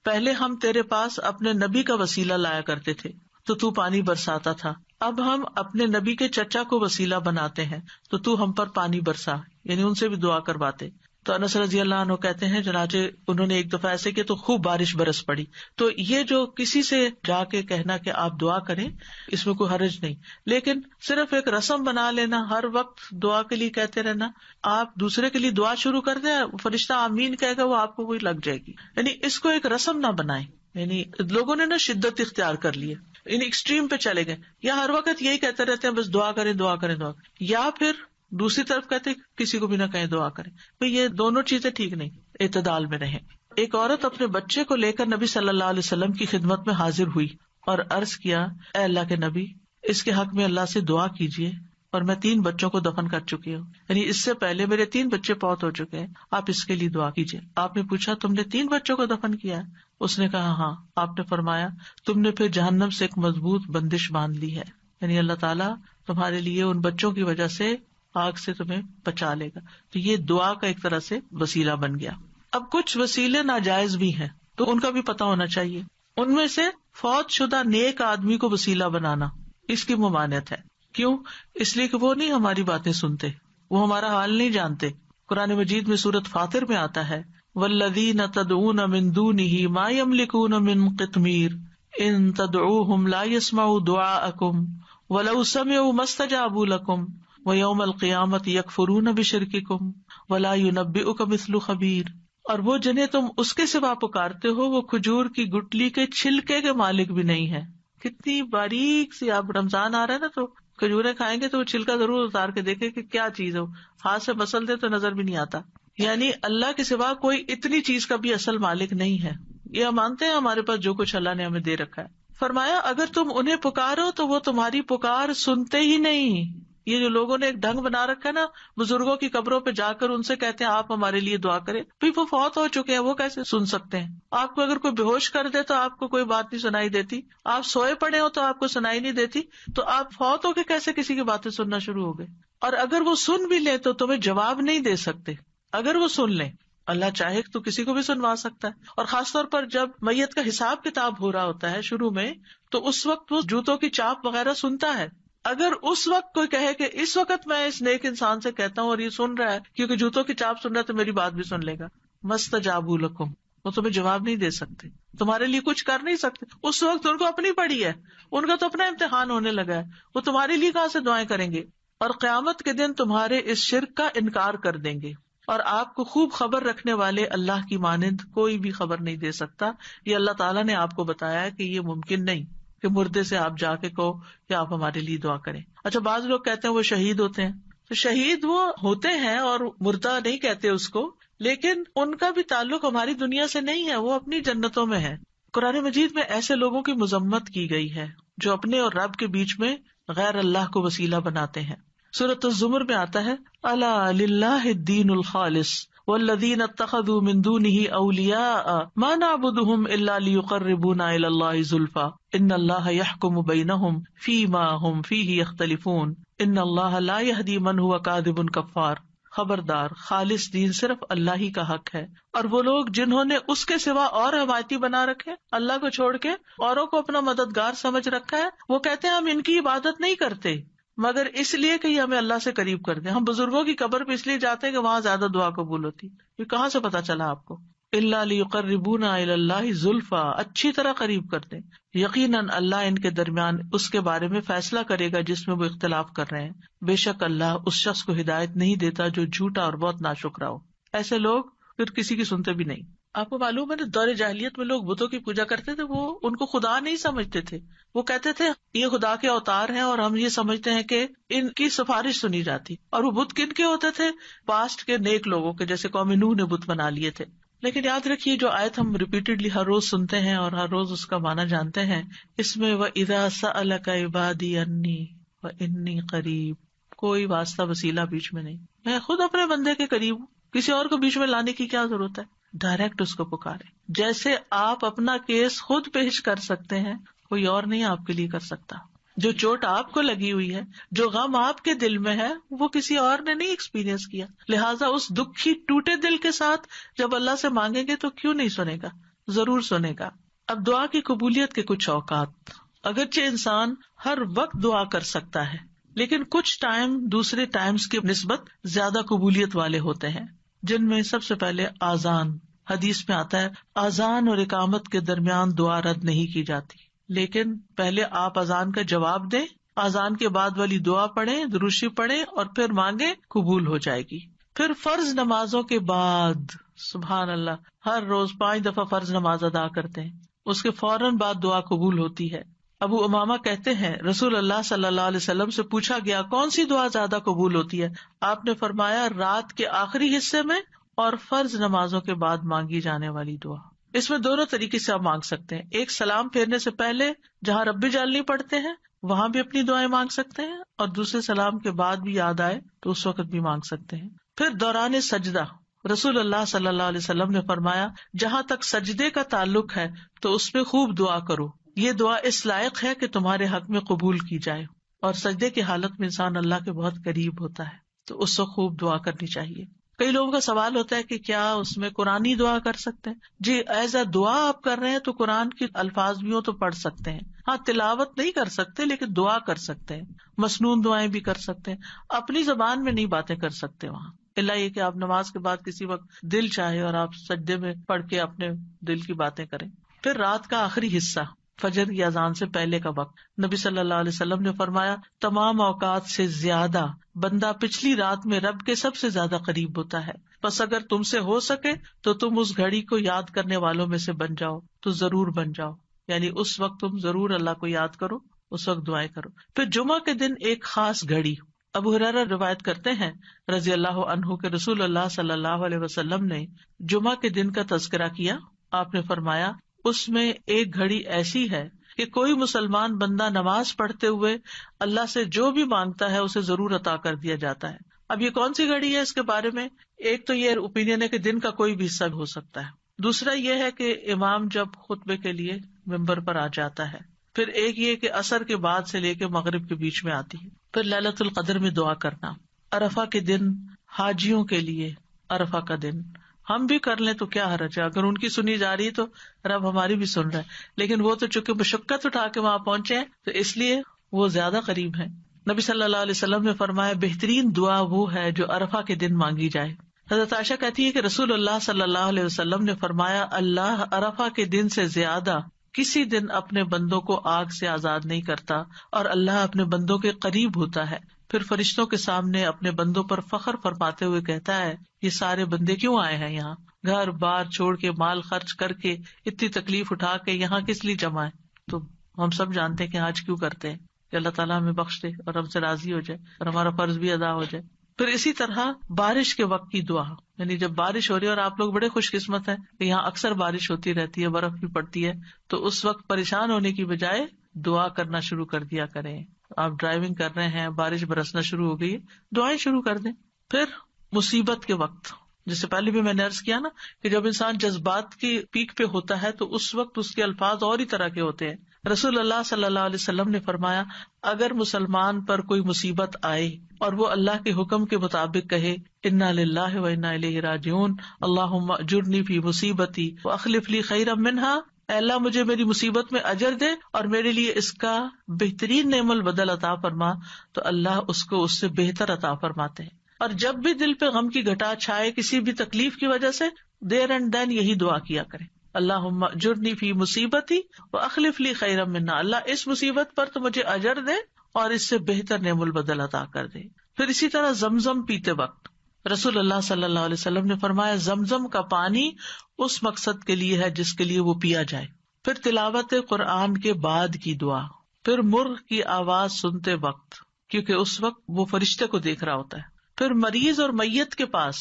پہلے ہم تیرے پاس اپنے نبی کا وسیلہ لایا کرتے تھے تو پانی برساتا تھا، اب ہم اپنے نبی کے چچا کو وسیلہ بناتے ہیں تو ہم پر پانی برسا، یعنی ان سے بھی دعا کرواتے. تو انس رضی اللہ عنہ کہتے ہیں چنانچہ انہوں نے ایک دفعہ ایسے کیا تو خوب بارش برس پڑی. تو یہ جو کسی سے جا کے کہنا کہ آپ دعا کریں اس میں کوئی حرج نہیں، لیکن صرف ایک رسم بنا لینا ہر وقت دعا کے لیے کہتے رہنا، آپ دوسرے کے لیے دعا شروع کر دیں فرشتہ آمین کہے گا وہ آپ کو وہی لگ جائے گی، یعنی اس کو ایک رسم نہ بنائیں. یعنی لوگوں نے نا شدت اختیار کر لی ہے، ان ایکسٹریم پہ چلے گئے، یا ہر وقت یہی کہتے رہتے ہیں بس دعا کریں دعا کریں دعا کریں، یا پھر دوسری طرف کہتے کسی کو بھی نہ کہیں دعا کریں. بھئی یہ دونوں چیزیں ٹھیک نہیں، اعتدال میں رہیں. ایک عورت اپنے بچے کو لے کر نبی صلی اللہ علیہ وسلم کی خدمت میں حاضر ہوئی اور عرض کیا، اے اللہ کے نبی، اس کے حق میں اللہ سے دعا کیجیے، اور میں 3 بچوں کو دفن کر چکی ہوں، یعنی اس سے پہلے میرے 3 بچے فوت ہو چکے ہیں، آپ اس کے لیے دعا کیجیے. آپ نے پوچھا تم نے 3 بچوں کو دفن کیا ہے؟ اس نے کہا ہاں. آپ نے فرمایا تم نے پھر جہنم سے ایک مضبوط بندش باندھ لی ہے، یعنی اللہ تعالیٰ تمہارے لیے ان بچوں کی وجہ سے آگ سے تمہیں بچا لے گا. تو یہ دعا کا ایک طرح سے وسیلہ بن گیا. اب کچھ وسیلے ناجائز بھی ہیں تو ان کا بھی پتہ ہونا چاہیے. ان میں سے فوت شدہ نیک آدمی کو وسیلہ بنانا، اس کی ممانعت ہے. کیوں؟ اس لیے کہ وہ نہیں ہماری باتیں سنتے، وہ ہمارا حال نہیں جانتے. قرآن مجید میں سورۃ فاطر میں آتا ہے، والذین تدعون من دونہ ما یملکون من قطمیر ان تدعوہم لا یسمعوا دعاءکم ولو سمعوا ما استجابوا لکم ویوم القیامۃ یکفرون بشرککم ولا ینبئک مثل خبیر. اور وہ جنہیں تم اس کے سوا پکارتے ہو وہ کھجور کی گٹلی کے چھلکے کے مالک بھی نہیں ہے. کتنی باریک سی، آپ رمضان آ رہا ہے نا تو کھجوریں کھائیں گے تو وہ چھلکا ضرور اتار کے دیکھے کہ کیا چیز ہو، ہاتھ سے مسل دے تو نظر بھی نہیں آتا. یعنی اللہ کے سوا کوئی اتنی چیز کا بھی اصل مالک نہیں ہے. یہ ہم مانتے ہیں ہمارے پاس جو کچھ اللہ نے ہمیں دے رکھا ہے. فرمایا اگر تم انہیں پکارو تو وہ تمہاری پکار سنتے ہی نہیں. یہ جو لوگوں نے ایک ڈھنگ بنا رکھا ہے نا، بزرگوں کی قبروں پہ جا کر ان سے کہتے ہیں آپ ہمارے لیے دعا کریں، بھائی وہ فوت ہو چکے ہیں، وہ کیسے سن سکتے ہیں؟ آپ کو اگر کوئی بے ہوش کر دے تو آپ کو کوئی بات نہیں سنائی دیتی، آپ سوئے پڑے ہو تو آپ کو سنائی نہیں دیتی، تو آپ فوت ہو کے کیسے کسی کی باتیں سننا شروع ہو گئے؟ اور اگر وہ سن بھی لیں تو تمہیں جواب نہیں دے سکتے. اگر وہ سن لیں، اللہ چاہے تو کسی کو بھی سنوا سکتا ہے. اور خاص طور پر جب میت کا حساب کتاب ہو رہا ہوتا ہے شروع میں، تو اس وقت وہ جوتوں کی چاپ وغیرہ سنتا ہے. اگر اس وقت کوئی کہے کہ اس وقت میں اس نیک انسان سے کہتا ہوں اور یہ سن رہا ہے کیونکہ جوتوں کی چاپ سن رہا ہے تو میری بات بھی سن لے گا، مستجابوا لکم، وہ تمہیں جواب نہیں دے سکتے، تمہارے لیے کچھ کر نہیں سکتے. اس وقت ان کو اپنی پڑی ہے، ان کا تو اپنا امتحان ہونے لگا ہے، وہ تمہارے لیے کہاں سے دعائیں کریں گے؟ اور قیامت کے دن تمہارے اس شرک کا انکار کر دیں گے. اور آپ کو خوب خبر رکھنے والے اللہ کی مانند کوئی بھی خبر نہیں دے سکتا. یہ اللہ تعالیٰ نے آپ کو بتایا ہے کہ یہ ممکن نہیں کہ مردے سے آپ جا کے کہو کہ آپ ہمارے لیے دعا کریں. اچھا، بعض لوگ کہتے ہیں وہ شہید ہوتے ہیں، تو شہید وہ ہوتے ہیں اور مردہ نہیں کہتے اس کو، لیکن ان کا بھی تعلق ہماری دنیا سے نہیں ہے، وہ اپنی جنتوں میں ہے. قرآن مجید میں ایسے لوگوں کی مذمت کی گئی ہے جو اپنے اور رب کے بیچ میں غیر اللہ کو وسیلہ بناتے ہیں. سورۃ الزمر میں آتا ہے، الا للہ الدین الخالص والذین اتخذوا من دونہ اولیاء ما نعبدهم الا لیقربونا الی اللہ زلفی ان اللہ یحکم بینہم فیما ہم فیہ یختلفون ان اللہ لا یہدی من هو کاذب کفار. خبردار، خالص دین صرف اللہ ہی کا حق ہے. اور وہ لوگ جنہوں نے اس کے سوا اور حمایتی بنا رکھے، اللہ کو چھوڑ کے اوروں کو اپنا مددگار سمجھ رکھا ہے، وہ کہتے ہیں ہم ان کی عبادت نہیں کرتے مگر اس لیے کہ یہ ہمیں اللہ سے قریب کر دیں. ہم بزرگوں کی قبر پہ اس لیے جاتے ہیں کہ وہاں زیادہ دعا قبول ہوتی. یہ کہاں سے پتا چلا آپ کو؟ الا لیقربونا الی اللہ زلفی، اچھی طرح قریب کر دیں. یقیناً اللہ ان کے درمیان اس کے بارے میں فیصلہ کرے گا جس میں وہ اختلاف کر رہے ہیں. بے شک اللہ اس شخص کو ہدایت نہیں دیتا جو جھوٹا اور بہت ناشکرا ہو. ایسے لوگ پھر کسی کی سنتے بھی نہیں. آپ کو معلوم ہے نا، دور جاہلیت میں لوگ بتوں کی پوجا کرتے تھے، وہ ان کو خدا نہیں سمجھتے تھے. وہ کہتے تھے یہ خدا کے اوتار ہیں اور ہم یہ سمجھتے ہیں کہ ان کی سفارش سنی جاتی. اور وہ بت کن کے ہوتے تھے؟ پاسٹ کے نیک لوگوں کے، جیسے قوم نوح نے بت بنا لیے تھے. لیکن یاد رکھیے جو آیت ہم ریپیٹڈلی ہر روز سنتے ہیں اور ہر روز اس کا معنی جانتے ہیں، اس میں وَإِذَا سَأَلَكَ عِبَادِي عَنِّي وَإِنِّي قَرِيبٌ، کوئی واسطہ وسیلہ بیچ میں نہیں. میں خود اپنے بندے کے قریب ہوں، کسی اور کو بیچ میں لانے کی کیا ضرورت ہے؟ ڈائریکٹ اس کو پکارے. جیسے آپ اپنا کیس خود پیش کر سکتے ہیں، کوئی اور نہیں آپ کے لیے کر سکتا. جو چوٹ آپ کو لگی ہوئی ہے، جو غم آپ کے دل میں ہے، وہ کسی اور نے نہیں ایکسپیرینس کیا. لہٰذا اس دکھی ٹوٹے دل کے ساتھ جب اللہ سے مانگیں گے تو کیوں نہیں سنے گا؟ ضرور سنے گا. اب دعا کی قبولیت کے کچھ اوقات. اگرچہ انسان ہر وقت دعا کر سکتا ہے، لیکن کچھ ٹائم دوسرے ٹائمز کی نسبت زیادہ قبولیت والے ہوتے ہیں، جن میں سب سے پہلے آذان. حدیث میں آتا ہے آذان اور اقامت کے درمیان دعا رد نہیں کی جاتی، لیکن پہلے آپ اذان کا جواب دیں، اذان کے بعد والی دعا پڑھیں، دروشی پڑھیں اور پھر مانگیں، قبول ہو جائے گی. پھر فرض نمازوں کے بعد، سبحان اللہ، ہر روز 5 دفعہ فرض نماز ادا کرتے ہیں، اس کے فوراً بعد دعا قبول ہوتی ہے. ابو امامہ کہتے ہیں رسول اللہ صلی اللہ علیہ وسلم سے پوچھا گیا کون سی دعا زیادہ قبول ہوتی ہے؟ آپ نے فرمایا رات کے آخری حصے میں اور فرض نمازوں کے بعد مانگی جانے والی دعا. اس میں دونوں طریقے سے آپ مانگ سکتے ہیں. ایک سلام پھیرنے سے پہلے جہاں رب جعلنی پڑھتے ہیں وہاں بھی اپنی دعائیں مانگ سکتے ہیں, اور دوسرے سلام کے بعد بھی یاد آئے تو اس وقت بھی مانگ سکتے ہیں. پھر دوران سجدہ رسول اللہ صلی اللہ علیہ وسلم نے فرمایا جہاں تک سجدے کا تعلق ہے تو اس میں خوب دعا کرو, یہ دعا اس لائق ہے کہ تمہارے حق میں قبول کی جائے. اور سجدے کی حالت میں انسان اللہ کے بہت قریب ہوتا ہے تو اس وقت خوب دعا کرنی چاہیے. کئی لوگوں کا سوال ہوتا ہے کہ کیا اس میں قرآنی دعا کر سکتے ہیں؟ جی, ایز اے دعا آپ کر رہے ہیں تو قرآن کے الفاظ بھی ہو تو پڑھ سکتے ہیں. ہاں, تلاوت نہیں کر سکتے لیکن دعا کر سکتے ہیں, مسنون دعائیں بھی کر سکتے ہیں. اپنی زبان میں نہیں باتیں کر سکتے وہاں, اللہ یہ کہ آپ نماز کے بعد کسی وقت دل چاہے اور آپ سجدے میں پڑھ کے اپنے دل کی باتیں کریں. پھر رات کا آخری حصہ, فجر کی اذان سے پہلے کا وقت, نبی صلی اللہ علیہ وسلم نے فرمایا تمام اوقات سے زیادہ بندہ پچھلی رات میں رب کے سب سے زیادہ قریب ہوتا ہے. بس اگر تم سے ہو سکے تو تم اس گھڑی کو یاد کرنے والوں میں سے بن جاؤ تو ضرور بن جاؤ, یعنی اس وقت تم ضرور اللہ کو یاد کرو, اس وقت دعائیں کرو. پھر جمعہ کے دن ایک خاص گھڑی, ابو ہریرہ روایت کرتے ہیں رضی اللہ عنہ کے رسول اللہ صلی اللہ علیہ وسلم نے جمعہ کے دن کا تذکرہ کیا. آپ نے فرمایا اس میں ایک گھڑی ایسی ہے کہ کوئی مسلمان بندہ نماز پڑھتے ہوئے اللہ سے جو بھی مانگتا ہے اسے ضرور عطا کر دیا جاتا ہے. اب یہ کون سی گھڑی ہے, اس کے بارے میں ایک تو یہ اوپینین ہے کہ دن کا کوئی بھی حصہ ہو سکتا ہے. دوسرا یہ ہے کہ امام جب خطبے کے لیے ممبر پر آ جاتا ہے. پھر ایک یہ کہ عصر کے بعد سے لے کے مغرب کے بیچ میں آتی ہے. پھر لیلۃ القدر میں دعا کرنا, عرفہ کے دن حاجیوں کے لیے, عرفہ کا دن ہم بھی کر لیں تو کیا حرج ہے, اگر ان کی سنی جا رہی تو رب ہماری بھی سن رہا ہے, لیکن وہ تو چونکہ مشقت اٹھا کے وہاں پہنچے ہیں تو اس لیے وہ زیادہ قریب ہیں. نبی صلی اللہ علیہ وسلم نے فرمایا بہترین دعا وہ ہے جو عرفہ کے دن مانگی جائے. حضرت عائشہ کہتی ہے کہ رسول اللہ صلی اللہ علیہ وسلم نے فرمایا اللہ عرفہ کے دن سے زیادہ کسی دن اپنے بندوں کو آگ سے آزاد نہیں کرتا اور اللہ اپنے بندوں کے قریب ہوتا ہے. پھر فرشتوں کے سامنے اپنے بندوں پر فخر فرماتے ہوئے کہتا ہے یہ سارے بندے کیوں آئے ہیں یہاں, گھر بار چھوڑ کے, مال خرچ کر کے, اتنی تکلیف اٹھا کے یہاں کس لیے جمع ہے؟ تو ہم سب جانتے ہیں کہ آج کیوں کرتے ہیں کہ اللہ تعالیٰ ہمیں بخش دے اور ہم سے راضی ہو جائے اور ہمارا فرض بھی ادا ہو جائے. پھر اسی طرح بارش کے وقت کی دعا, یعنی جب بارش ہو رہی ہے اور آپ لوگ بڑے خوش قسمت ہیں کہ یہاں اکثر بارش ہوتی رہتی ہے, برف بھی پڑتی ہے, تو اس وقت پریشان ہونے کی بجائے دعا کرنا شروع کر دیا کریں. آپ ڈرائیونگ کر رہے ہیں, بارش برسنا شروع ہو گئی, دعائیں شروع کر دیں. پھر مصیبت کے وقت, جیسے پہلے بھی میں نے عرض کیا نا کہ جب انسان جذبات کی پیک پہ ہوتا ہے تو اس وقت اس کے الفاظ اور ہی طرح کے ہوتے ہیں. رسول اللہ صلی اللہ علیہ وسلم نے فرمایا اگر مسلمان پر کوئی مصیبت آئے اور وہ اللہ کے حکم کے مطابق کہے انا للہ و انا الیہ راجعون اللہم اجرنی فی مصیبتی واخلف لی خیرا منہا, اے اللہ مجھے میری مصیبت میں اجر دے اور میرے لیے اس کا بہترین نعم البدل عطا فرما, تو اللہ اس کو اس سے بہتر عطا فرماتے ہیں. اور جب بھی دل پہ غم کی گھٹا چھائے کسی بھی تکلیف کی وجہ سے, دیر اینڈ دین یہی دعا کیا کریں اللہم اجرنی فی مصیبتی واخلف لی خیرا منہا, اللہ اس مصیبت پر تو مجھے اجر دے اور اس سے بہتر نعم البدل عطا کر دے. پھر اسی طرح زمزم پیتے وقت رسول اللہ صلی اللہ علیہ وسلم نے فرمایا زمزم کا پانی اس مقصد کے لیے ہے جس کے لیے وہ پیا جائے. پھر تلاوت قرآن کے بعد کی دعا. پھر مرغ کی آواز سنتے وقت, کیونکہ اس وقت وہ فرشتے کو دیکھ رہا ہوتا ہے. پھر مریض اور میت کے پاس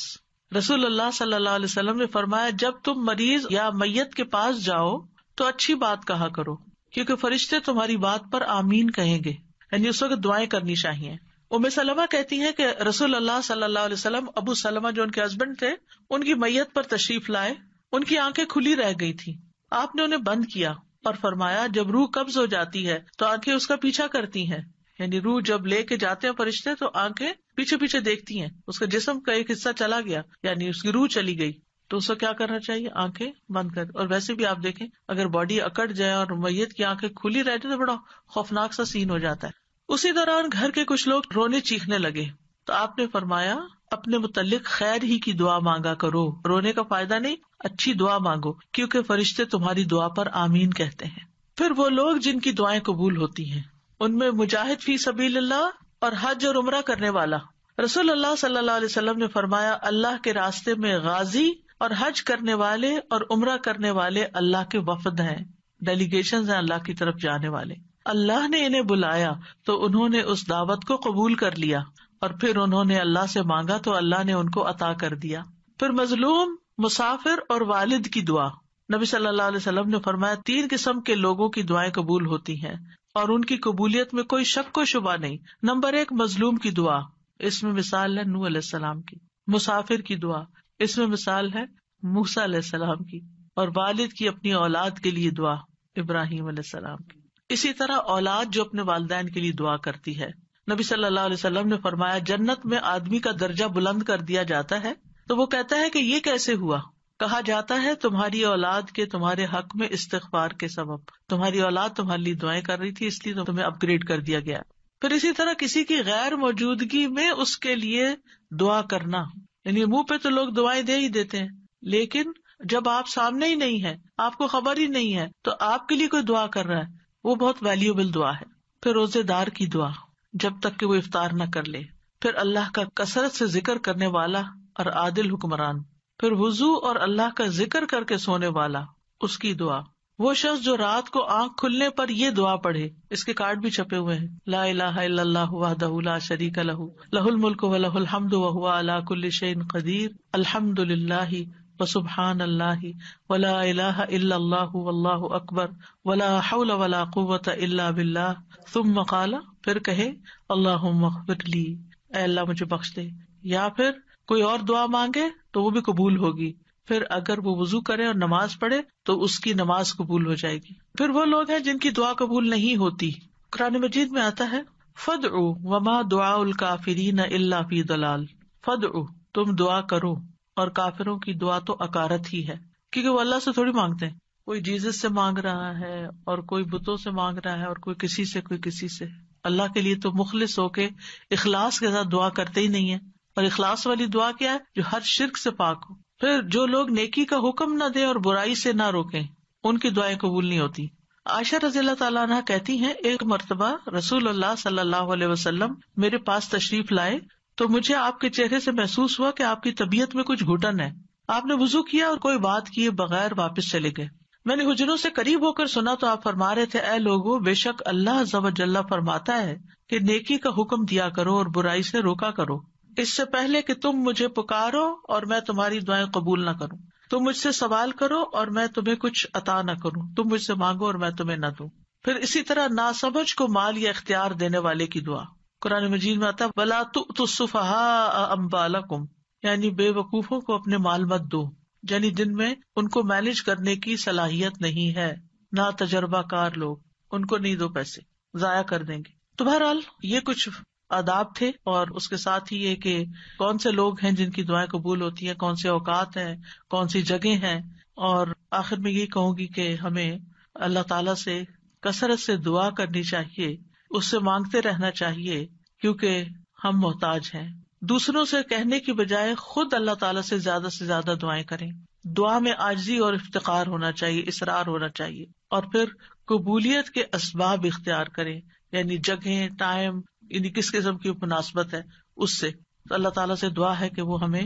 رسول اللہ صلی اللہ علیہ وسلم نے فرمایا جب تم مریض یا میت کے پاس جاؤ تو اچھی بات کہا کرو, کیونکہ فرشتے تمہاری بات پر آمین کہیں گے, یعنی اس وقت دعائیں کرنی چاہیے. ام سلمہ کہتی ہیں کہ رسول اللہ صلی اللہ علیہ وسلم ابو سلمہ جو ان کے ہسبینڈ تھے ان کی میت پر تشریف لائے, ان کی آنکھیں کھلی رہ گئی تھی, آپ نے انہیں بند کیا اور فرمایا جب روح قبض ہو جاتی ہے تو آنکھیں اس کا پیچھا کرتی ہیں, یعنی روح جب لے کے جاتے ہیں فرشتے تو آنکھیں پیچھے پیچھے دیکھتی ہیں, اس کا جسم کا ایک حصہ چلا گیا یعنی اس کی روح چلی گئی, تو اس کو کیا کرنا چاہیے, آنکھیں بند کر. اور ویسے بھی آپ دیکھیں اگر باڈی اکڑ جائے اور میت کی آنکھیں کھلی رہ جائے تو بڑا خوفناک سا سین ہو جاتا ہے. اسی دوران گھر کے کچھ لوگ رونے چیخنے لگے تو آپ نے فرمایا اپنے متعلق خیر ہی کی دعا مانگا کرو, رونے کا فائدہ نہیں, اچھی دعا مانگو کیونکہ فرشتے تمہاری دعا پر آمین کہتے ہیں. پھر وہ لوگ جن کی دعائیں قبول ہوتی ہیں ان میں مجاہد فی سبیل اللہ اور حج اور عمرہ کرنے والا. رسول اللہ صلی اللہ علیہ وسلم نے فرمایا اللہ کے راستے میں غازی اور حج کرنے والے اور عمرہ کرنے والے اللہ کے وفد ہیں. ڈیلیگیشنز ہیں اللہ کی طرف جانے والے. اللہ نے انہیں بلایا تو انہوں نے اس دعوت کو قبول کر لیا اور پھر انہوں نے اللہ سے مانگا تو اللہ نے ان کو عطا کر دیا. پھر مظلوم، مسافر اور والد کی دعا. نبی صلی اللہ علیہ وسلم نے فرمایا 3 قسم کے لوگوں کی دعائیں قبول ہوتی ہیں اور ان کی قبولیت میں کوئی شک و شبہ نہیں. نمبر 1 مظلوم کی دعا، اس میں مثال ہے نوح علیہ السلام کی. مسافر کی دعا، اس میں مثال ہے موسیٰ علیہ السلام کی. اور والد کی اپنی اولاد کے لیے دعا، ابراہیم علیہ السلام کی. اسی طرح اولاد جو اپنے والدین کے لیے دعا کرتی ہے. نبی صلی اللہ علیہ وسلم نے فرمایا جنت میں آدمی کا درجہ بلند کر دیا جاتا ہے تو وہ کہتا ہے کہ یہ کیسے ہوا؟ کہا جاتا ہے تمہاری اولاد کے تمہارے حق میں استغفار کے سبب، تمہاری اولاد تمہارے لیے دعائیں کر رہی تھی اس لیے تمہیں اپ گریڈ کر دیا گیا. پھر اسی طرح کسی کی غیر موجودگی میں اس کے لیے دعا کرنا، یعنی منہ پہ تو لوگ دعائیں دے ہی دیتے ہیں لیکن جب آپ سامنے ہی نہیں ہے، آپ کو خبر ہی نہیں ہے تو آپ کے لیے کوئی دعا کر رہا ہے، وہ بہت ویلیوبل دعا ہے. پھر روزے دار کی دعا جب تک کہ وہ افطار نہ کر لے. پھر اللہ کا کثرت سے ذکر کرنے والا اور عادل حکمران. پھر وضو اور اللہ کا ذکر کر کے سونے والا، اس کی دعا. وہ شخص جو رات کو آنکھ کھلنے پر یہ دعا پڑھے، اس کے کارڈ بھی چھپے ہوئے ہیں، لا الہ الا اللہ وحدہ لا شریک لہ لہ الملک و لہ الحمد وہو علی کل شیء قدیر الحمد للہ وسبحان اللہ ولا الہ الا اللہ واللہ اکبر ولا حول ولا قوۃ الا باللہ. ثم قال، پھر کہے اللہم اغفر لی، اے اللہ مجھے بخش دے. یا پھر کوئی اور دعا مانگے تو وہ بھی قبول ہوگی. پھر اگر وہ وضو کرے اور نماز پڑھے تو اس کی نماز قبول ہو جائے گی. پھر وہ لوگ ہیں جن کی دعا قبول نہیں ہوتی. قرآن مجید میں آتا ہے فادعوا وما دعاء الکافرین الا فی ضلال. فادعوا، تم دعا کرو، اور کافروں کی دعا تو اکارت ہی ہے، کیونکہ وہ اللہ سے تھوڑی مانگتے ہیں. کوئی جیزس سے مانگ رہا ہے اور کوئی بتوں سے مانگ رہا ہے اور کوئی کسی سے. اللہ کے لیے تو مخلص ہو کے اخلاص کے ساتھ دعا کرتے ہی نہیں ہے. اور اخلاص والی دعا کیا ہے؟ جو ہر شرک سے پاک ہو. پھر جو لوگ نیکی کا حکم نہ دیں اور برائی سے نہ روکیں، ان کی دعائیں قبول نہیں ہوتی. عائشہ رضی اللہ تعالیٰ عنہ کہتی ہیں ایک مرتبہ رسول اللہ صلی اللہ علیہ وسلم میرے پاس تشریف لائے تو مجھے آپ کے چہرے سے محسوس ہوا کہ آپ کی طبیعت میں کچھ گھٹن ہے. آپ نے وضو کیا اور کوئی بات کیے بغیر واپس چلے گئے. میں نے حجروں سے قریب ہو کر سنا تو آپ فرما رہے تھے اے لوگوں، بے شک اللہ عز و جل فرماتا ہے کہ نیکی کا حکم دیا کرو اور برائی سے روکا کرو، اس سے پہلے کہ تم مجھے پکارو اور میں تمہاری دعائیں قبول نہ کروں. تم مجھ سے سوال کرو اور میں تمہیں کچھ عطا نہ کروں. تم مجھ سے مانگو اور میں تمہیں نہ دوں. پھر اسی طرح ناسمجھ کو مال یا اختیار دینے والے کی دعا. قرآن مجید میں آتا ہے وَلَا تُؤْتُوا السُّفَهَاءَ أَمْوَالَكُمْ، یعنی بے وقوفوں کو اپنے مال مت دو، یعنی جن میں ان کو مینج کرنے کی صلاحیت نہیں ہے، نہ تجربہ کار لوگ، ان کو نہیں دو، پیسے ضائع کر دیں گے. تو بہرحال یہ کچھ آداب تھے، اور اس کے ساتھ ہی یہ کہ کون سے لوگ ہیں جن کی دعائیں قبول ہوتی ہیں، کون سے اوقات ہیں، کون سی جگہ ہیں. اور آخر میں یہ کہوں گی کہ ہمیں اللہ تعالیٰ سے کثرت سے دعا کرنی چاہیے، اس سے مانگتے رہنا چاہیے، کیونکہ ہم محتاج ہیں. دوسروں سے کہنے کی بجائے خود اللہ تعالیٰ سے زیادہ دعائیں کریں. دعا میں عاجزی اور افتقار ہونا چاہیے، اصرار ہونا چاہیے. اور پھر قبولیت کے اسباب اختیار کریں، یعنی جگہیں، ٹائم، یعنی کس قسم کی مناسبت ہے اس سے. تو اللہ تعالیٰ سے دعا ہے کہ وہ ہمیں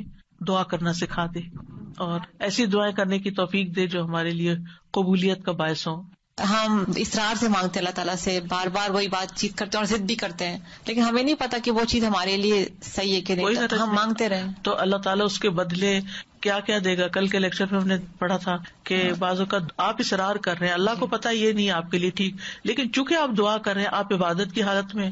دعا کرنا سکھا دے اور ایسی دعائیں کرنے کی توفیق دے جو ہمارے لیے قبولیت کا باعث ہوں. ہم اصرار سے مانگتے اللہ تعالیٰ سے، بار بار وہی بات چیت کرتے ہیں اور ضد بھی کرتے ہیں، لیکن ہمیں نہیں پتا کہ وہ چیز ہمارے لیے صحیح ہے کہ نہیں، ہم مانگتے رہیں تو اللہ تعالیٰ اس کے بدلے کیا کیا دے گا. کل کے لیکچر میں ہم نے پڑھا تھا کہ بعض اوقات آپ اصرار کر رہے ہیں، اللہ کو پتا یہ نہیں آپ کے لیے ٹھیک، لیکن چونکہ آپ دعا کر رہے ہیں، آپ عبادت کی حالت میں،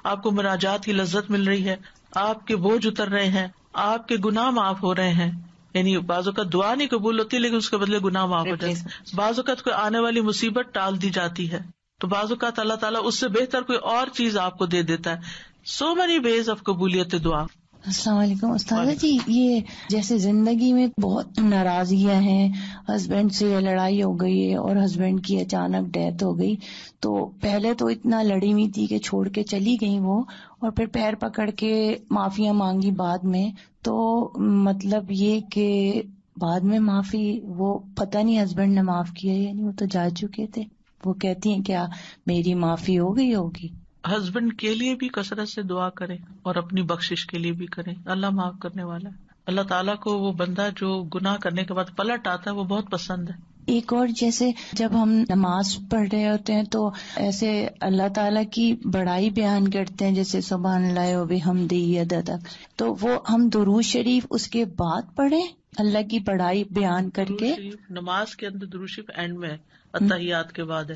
آپ کو مناجات کی لذت مل رہی ہے، آپ کے بوجھ اتر رہے ہیں، آپ کے گناہ معاف ہو رہے ہیں. یعنی بعض اوقات دعا نہیں قبول ہوتی لیکن اس کے بدلے گناہ معاف ہو جاتے ہیں. بعض اوقات کوئی آنے والی مصیبت ٹال دی جاتی ہے، تو بعض اوقات اللہ تعالیٰ اس سے بہتر کوئی اور چیز آپ کو دے دیتا ہے. سو مینی ویز آف قبولیت دعا. السلام علیکم استاذہ جی. یہ جیسے زندگی میں بہت ناراضگیاں ہیں، ہسبینڈ سے لڑائی ہو گئی ہے اور ہسبینڈ کی اچانک ڈیتھ ہو گئی، تو پہلے تو اتنا لڑی ہوئی تھی کہ چھوڑ کے چلی گئی وہ، اور پھر پیر پکڑ کے معافیاں مانگی بعد میں. تو مطلب یہ کہ بعد میں معافی، وہ پتہ نہیں ہسبینڈ نے معاف کیا یعنی وہ تو جا چکے تھے، وہ کہتی ہیں کیا میری معافی ہو گئی ہوگی. ہسبینڈ کے لیے بھی کثرت سے دعا کریں اور اپنی بخشش کے لیے بھی کریں. اللہ معاف کرنے والا ہے. اللہ تعالیٰ کو وہ بندہ جو گناہ کرنے کے بعد پلٹ آتا ہے وہ بہت پسند ہے. ایک اور جیسے جب ہم نماز پڑھ رہے ہوتے ہیں تو ایسے اللہ تعالیٰ کی بڑائی بیان کرتے ہیں، جیسے سبحان اللہ و بحمدہ عدد، تو وہ ہم درود شریف اس کے بعد پڑھیں اللہ کی بڑائی بیان کر کے. نماز کے اندر درود شریف اینڈ میں اتحیات کے بعد ہے،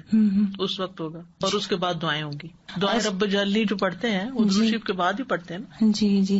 اس وقت ہوگا، اور اس کے بعد دعائیں ہوں گی. دعائیں رب جلنی جو پڑھتے ہیں وہ درود شریف کے بعد ہی پڑھتے ہیں نا. جی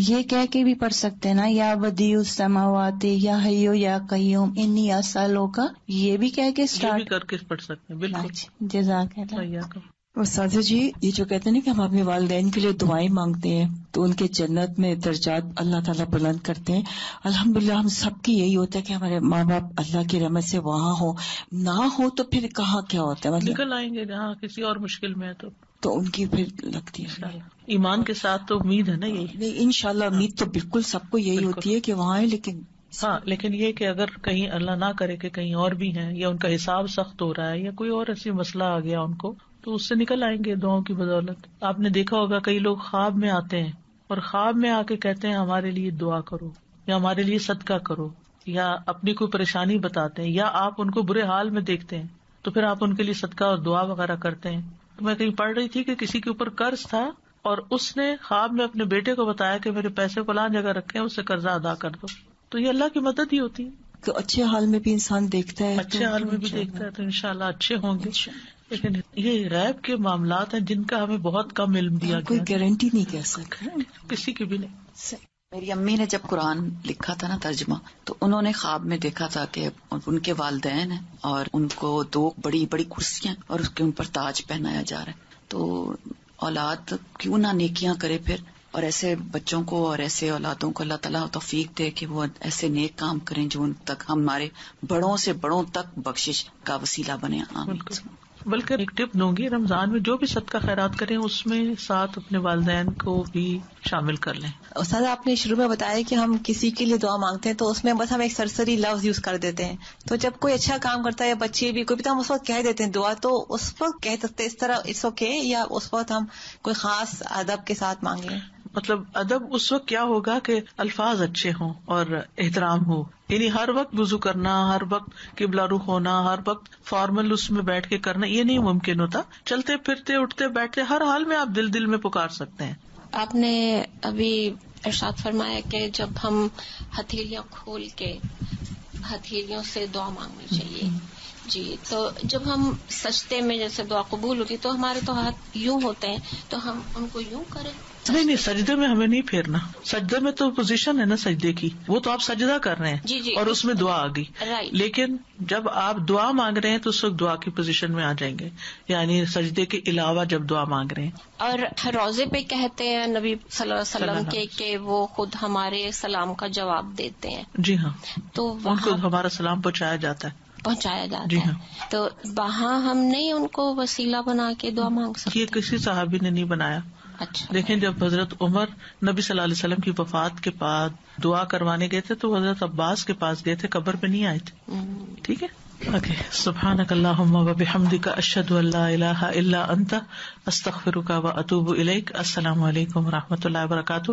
یہ کہہ کے بھی پڑھ سکتے ہیں نا، یا بدیع السماوات یا حیو یا قیوم انی اسالک، یہ بھی کہہ کے اسٹارٹ کر کے پڑھ سکتے ہیں. بالکل، جزاک اللہ. استاذہ جی، یہ جو کہتے ہیں نا کہ ہم اپنے والدین کے لیے دعائیں مانگتے ہیں تو ان کے جنت میں درجات اللہ تعالیٰ بلند کرتے ہیں. الحمدللہ ہم سب کی یہی ہوتا ہے کہ ہمارے ماں باپ اللہ کی رحمت سے وہاں ہو، نہ ہو تو پھر کہاں کیا ہوتا ہے، مطلب نکل آئیں گے جہاں کسی اور مشکل میں ہے تو ان کی پھر لگتی ہے. ایمان کے ساتھ تو امید ہے نا یہی. نہیں، انشاءاللہ امید تو بالکل سب کو یہی ہوتی ہے کہ وہاں ہے، لیکن یہ کہ اگر کہیں اللہ نہ کرے کہ کہیں اور بھی ہیں یا ان کا حساب سخت ہو رہا ہے یا کوئی اور ایسی مسئلہ آ گیا ان کو، تو اس سے نکل آئیں گے دعاؤں کی بدولت. آپ نے دیکھا ہوگا کئی لوگ خواب میں آتے ہیں اور خواب میں آ کے کہتے ہیں ہمارے لیے دعا کرو یا ہمارے لیے صدقہ کرو، یا اپنی کوئی پریشانی بتاتے ہیں، یا آپ ان کو برے حال میں دیکھتے ہیں تو پھر آپ ان کے لیے صدقہ اور دعا وغیرہ کرتے ہیں. تو میں کہیں پڑھ رہی تھی کہ کسی کے اوپر قرض تھا اور اس نے خواب میں اپنے بیٹے کو بتایا کہ میرے پیسے فلاں جگہ رکھے ہیں، اس سے قرضہ ادا کر دو. تو یہ اللہ کی مدد ہی ہوتی ہے. تو اچھے حال میں بھی انسان دیکھتا ہے، اچھے حال میں بھی دیکھتا ہے تو انشاءاللہ اچھے ہوں گے. لیکن یہ غیب کے معاملات ہیں جن کا ہمیں بہت کم علم دیا گیا، کوئی گارنٹی نہیں کہہ سکتا کسی کی بھی نہیں. میری امی نے جب قرآن لکھا تھا نا ترجمہ، تو انہوں نے خواب میں دیکھا تھا کہ ان کے والدین ہیں اور ان کو 2 بڑی بڑی کرسیاں اور اس کے ان پر تاج پہنایا جا رہا ہے. تو اولاد کیوں نہ نیکیاں کرے پھر، اور ایسے بچوں کو اور ایسے اولادوں کو اللہ تعالیٰ توفیق دے کہ وہ ایسے نیک کام کریں جو ان تک ہمارے بڑوں سے بڑوں تک بخشش کا وسیلہ بنے. آمین. بلکہ ایک ٹپ دوں گی، رمضان میں جو بھی صدقہ خیرات کریں اس میں ساتھ اپنے والدین کو بھی شامل کر لیں. استاد آپ نے شروع میں بتایا کہ ہم کسی کے لیے دعا مانگتے ہیں تو اس میں بس ہم ایک سرسری لفظ یوز کر دیتے ہیں، تو جب کوئی اچھا کام کرتا ہے یا بچے بھی کوئی بھی تو ہم اس وقت کہہ دیتے ہیں دعا، تو اس وقت کہہ سکتے اس طرح اٹس اوکے، یا اس وقت ہم کوئی خاص ادب کے ساتھ مانگیں؟ مطلب ادب اس وقت کیا ہوگا کہ الفاظ اچھے ہوں اور احترام ہو، یعنی ہر وقت وضو کرنا، ہر وقت قبلہ رخ ہونا، ہر وقت فارمل اس میں بیٹھ کے کرنا یہ نہیں ممکن ہوتا. چلتے پھرتے اٹھتے بیٹھتے ہر حال میں آپ دل میں پکار سکتے ہیں. آپ نے ابھی ارشاد فرمایا کہ جب ہم ہتھیلیاں کھول کے ہتھیلیوں سے دعا مانگنی چاہیے. جی، تو جب ہم سجدے میں جیسے دعا قبول ہوتی تو ہمارے تو ہاتھ یوں ہوتے ہیں، تو ہم ان کو یوں کریں؟ نہیں، سجدے میں ہمیں نہیں پھیرنا. سجدے میں تو پوزیشن ہے نا سجدے کی، وہ تو آپ سجدہ کر رہے ہیں. جی، اور اس میں دعا آ گئی. لیکن جب آپ دعا مانگ رہے ہیں تو اس وقت دعا کی پوزیشن میں آ جائیں گے، یعنی سجدے کے علاوہ جب دعا مانگ رہے ہیں. اور روزے پہ کہتے ہیں نبی صلی اللہ علیہ وسلم کے کہ وہ خود ہمارے سلام کا جواب دیتے ہیں. جی ہاں، تو ان کو ہمارا سلام پہنچایا جاتا ہے. جی ہاں. تو وہاں ہم نہیں ان کو وسیلہ بنا کے دعا مانگ سکتے؟ یہ کسی صحابی نے نہیں بنایا. اچھا. دیکھیں جب حضرت عمر نبی صلی اللہ علیہ وسلم کی وفات کے بعد دعا کروانے گئے تھے تو حضرت عباس کے پاس گئے تھے، قبر پہ نہیں آئے تھے. ٹھیک ہے، اوکے. سبحانک اللہم و بحمدک، اشہد ان لا الہ الا انت، استغفرک و اتوب الیک. السلام علیکم و رحمۃ اللہ وبرکاتہ.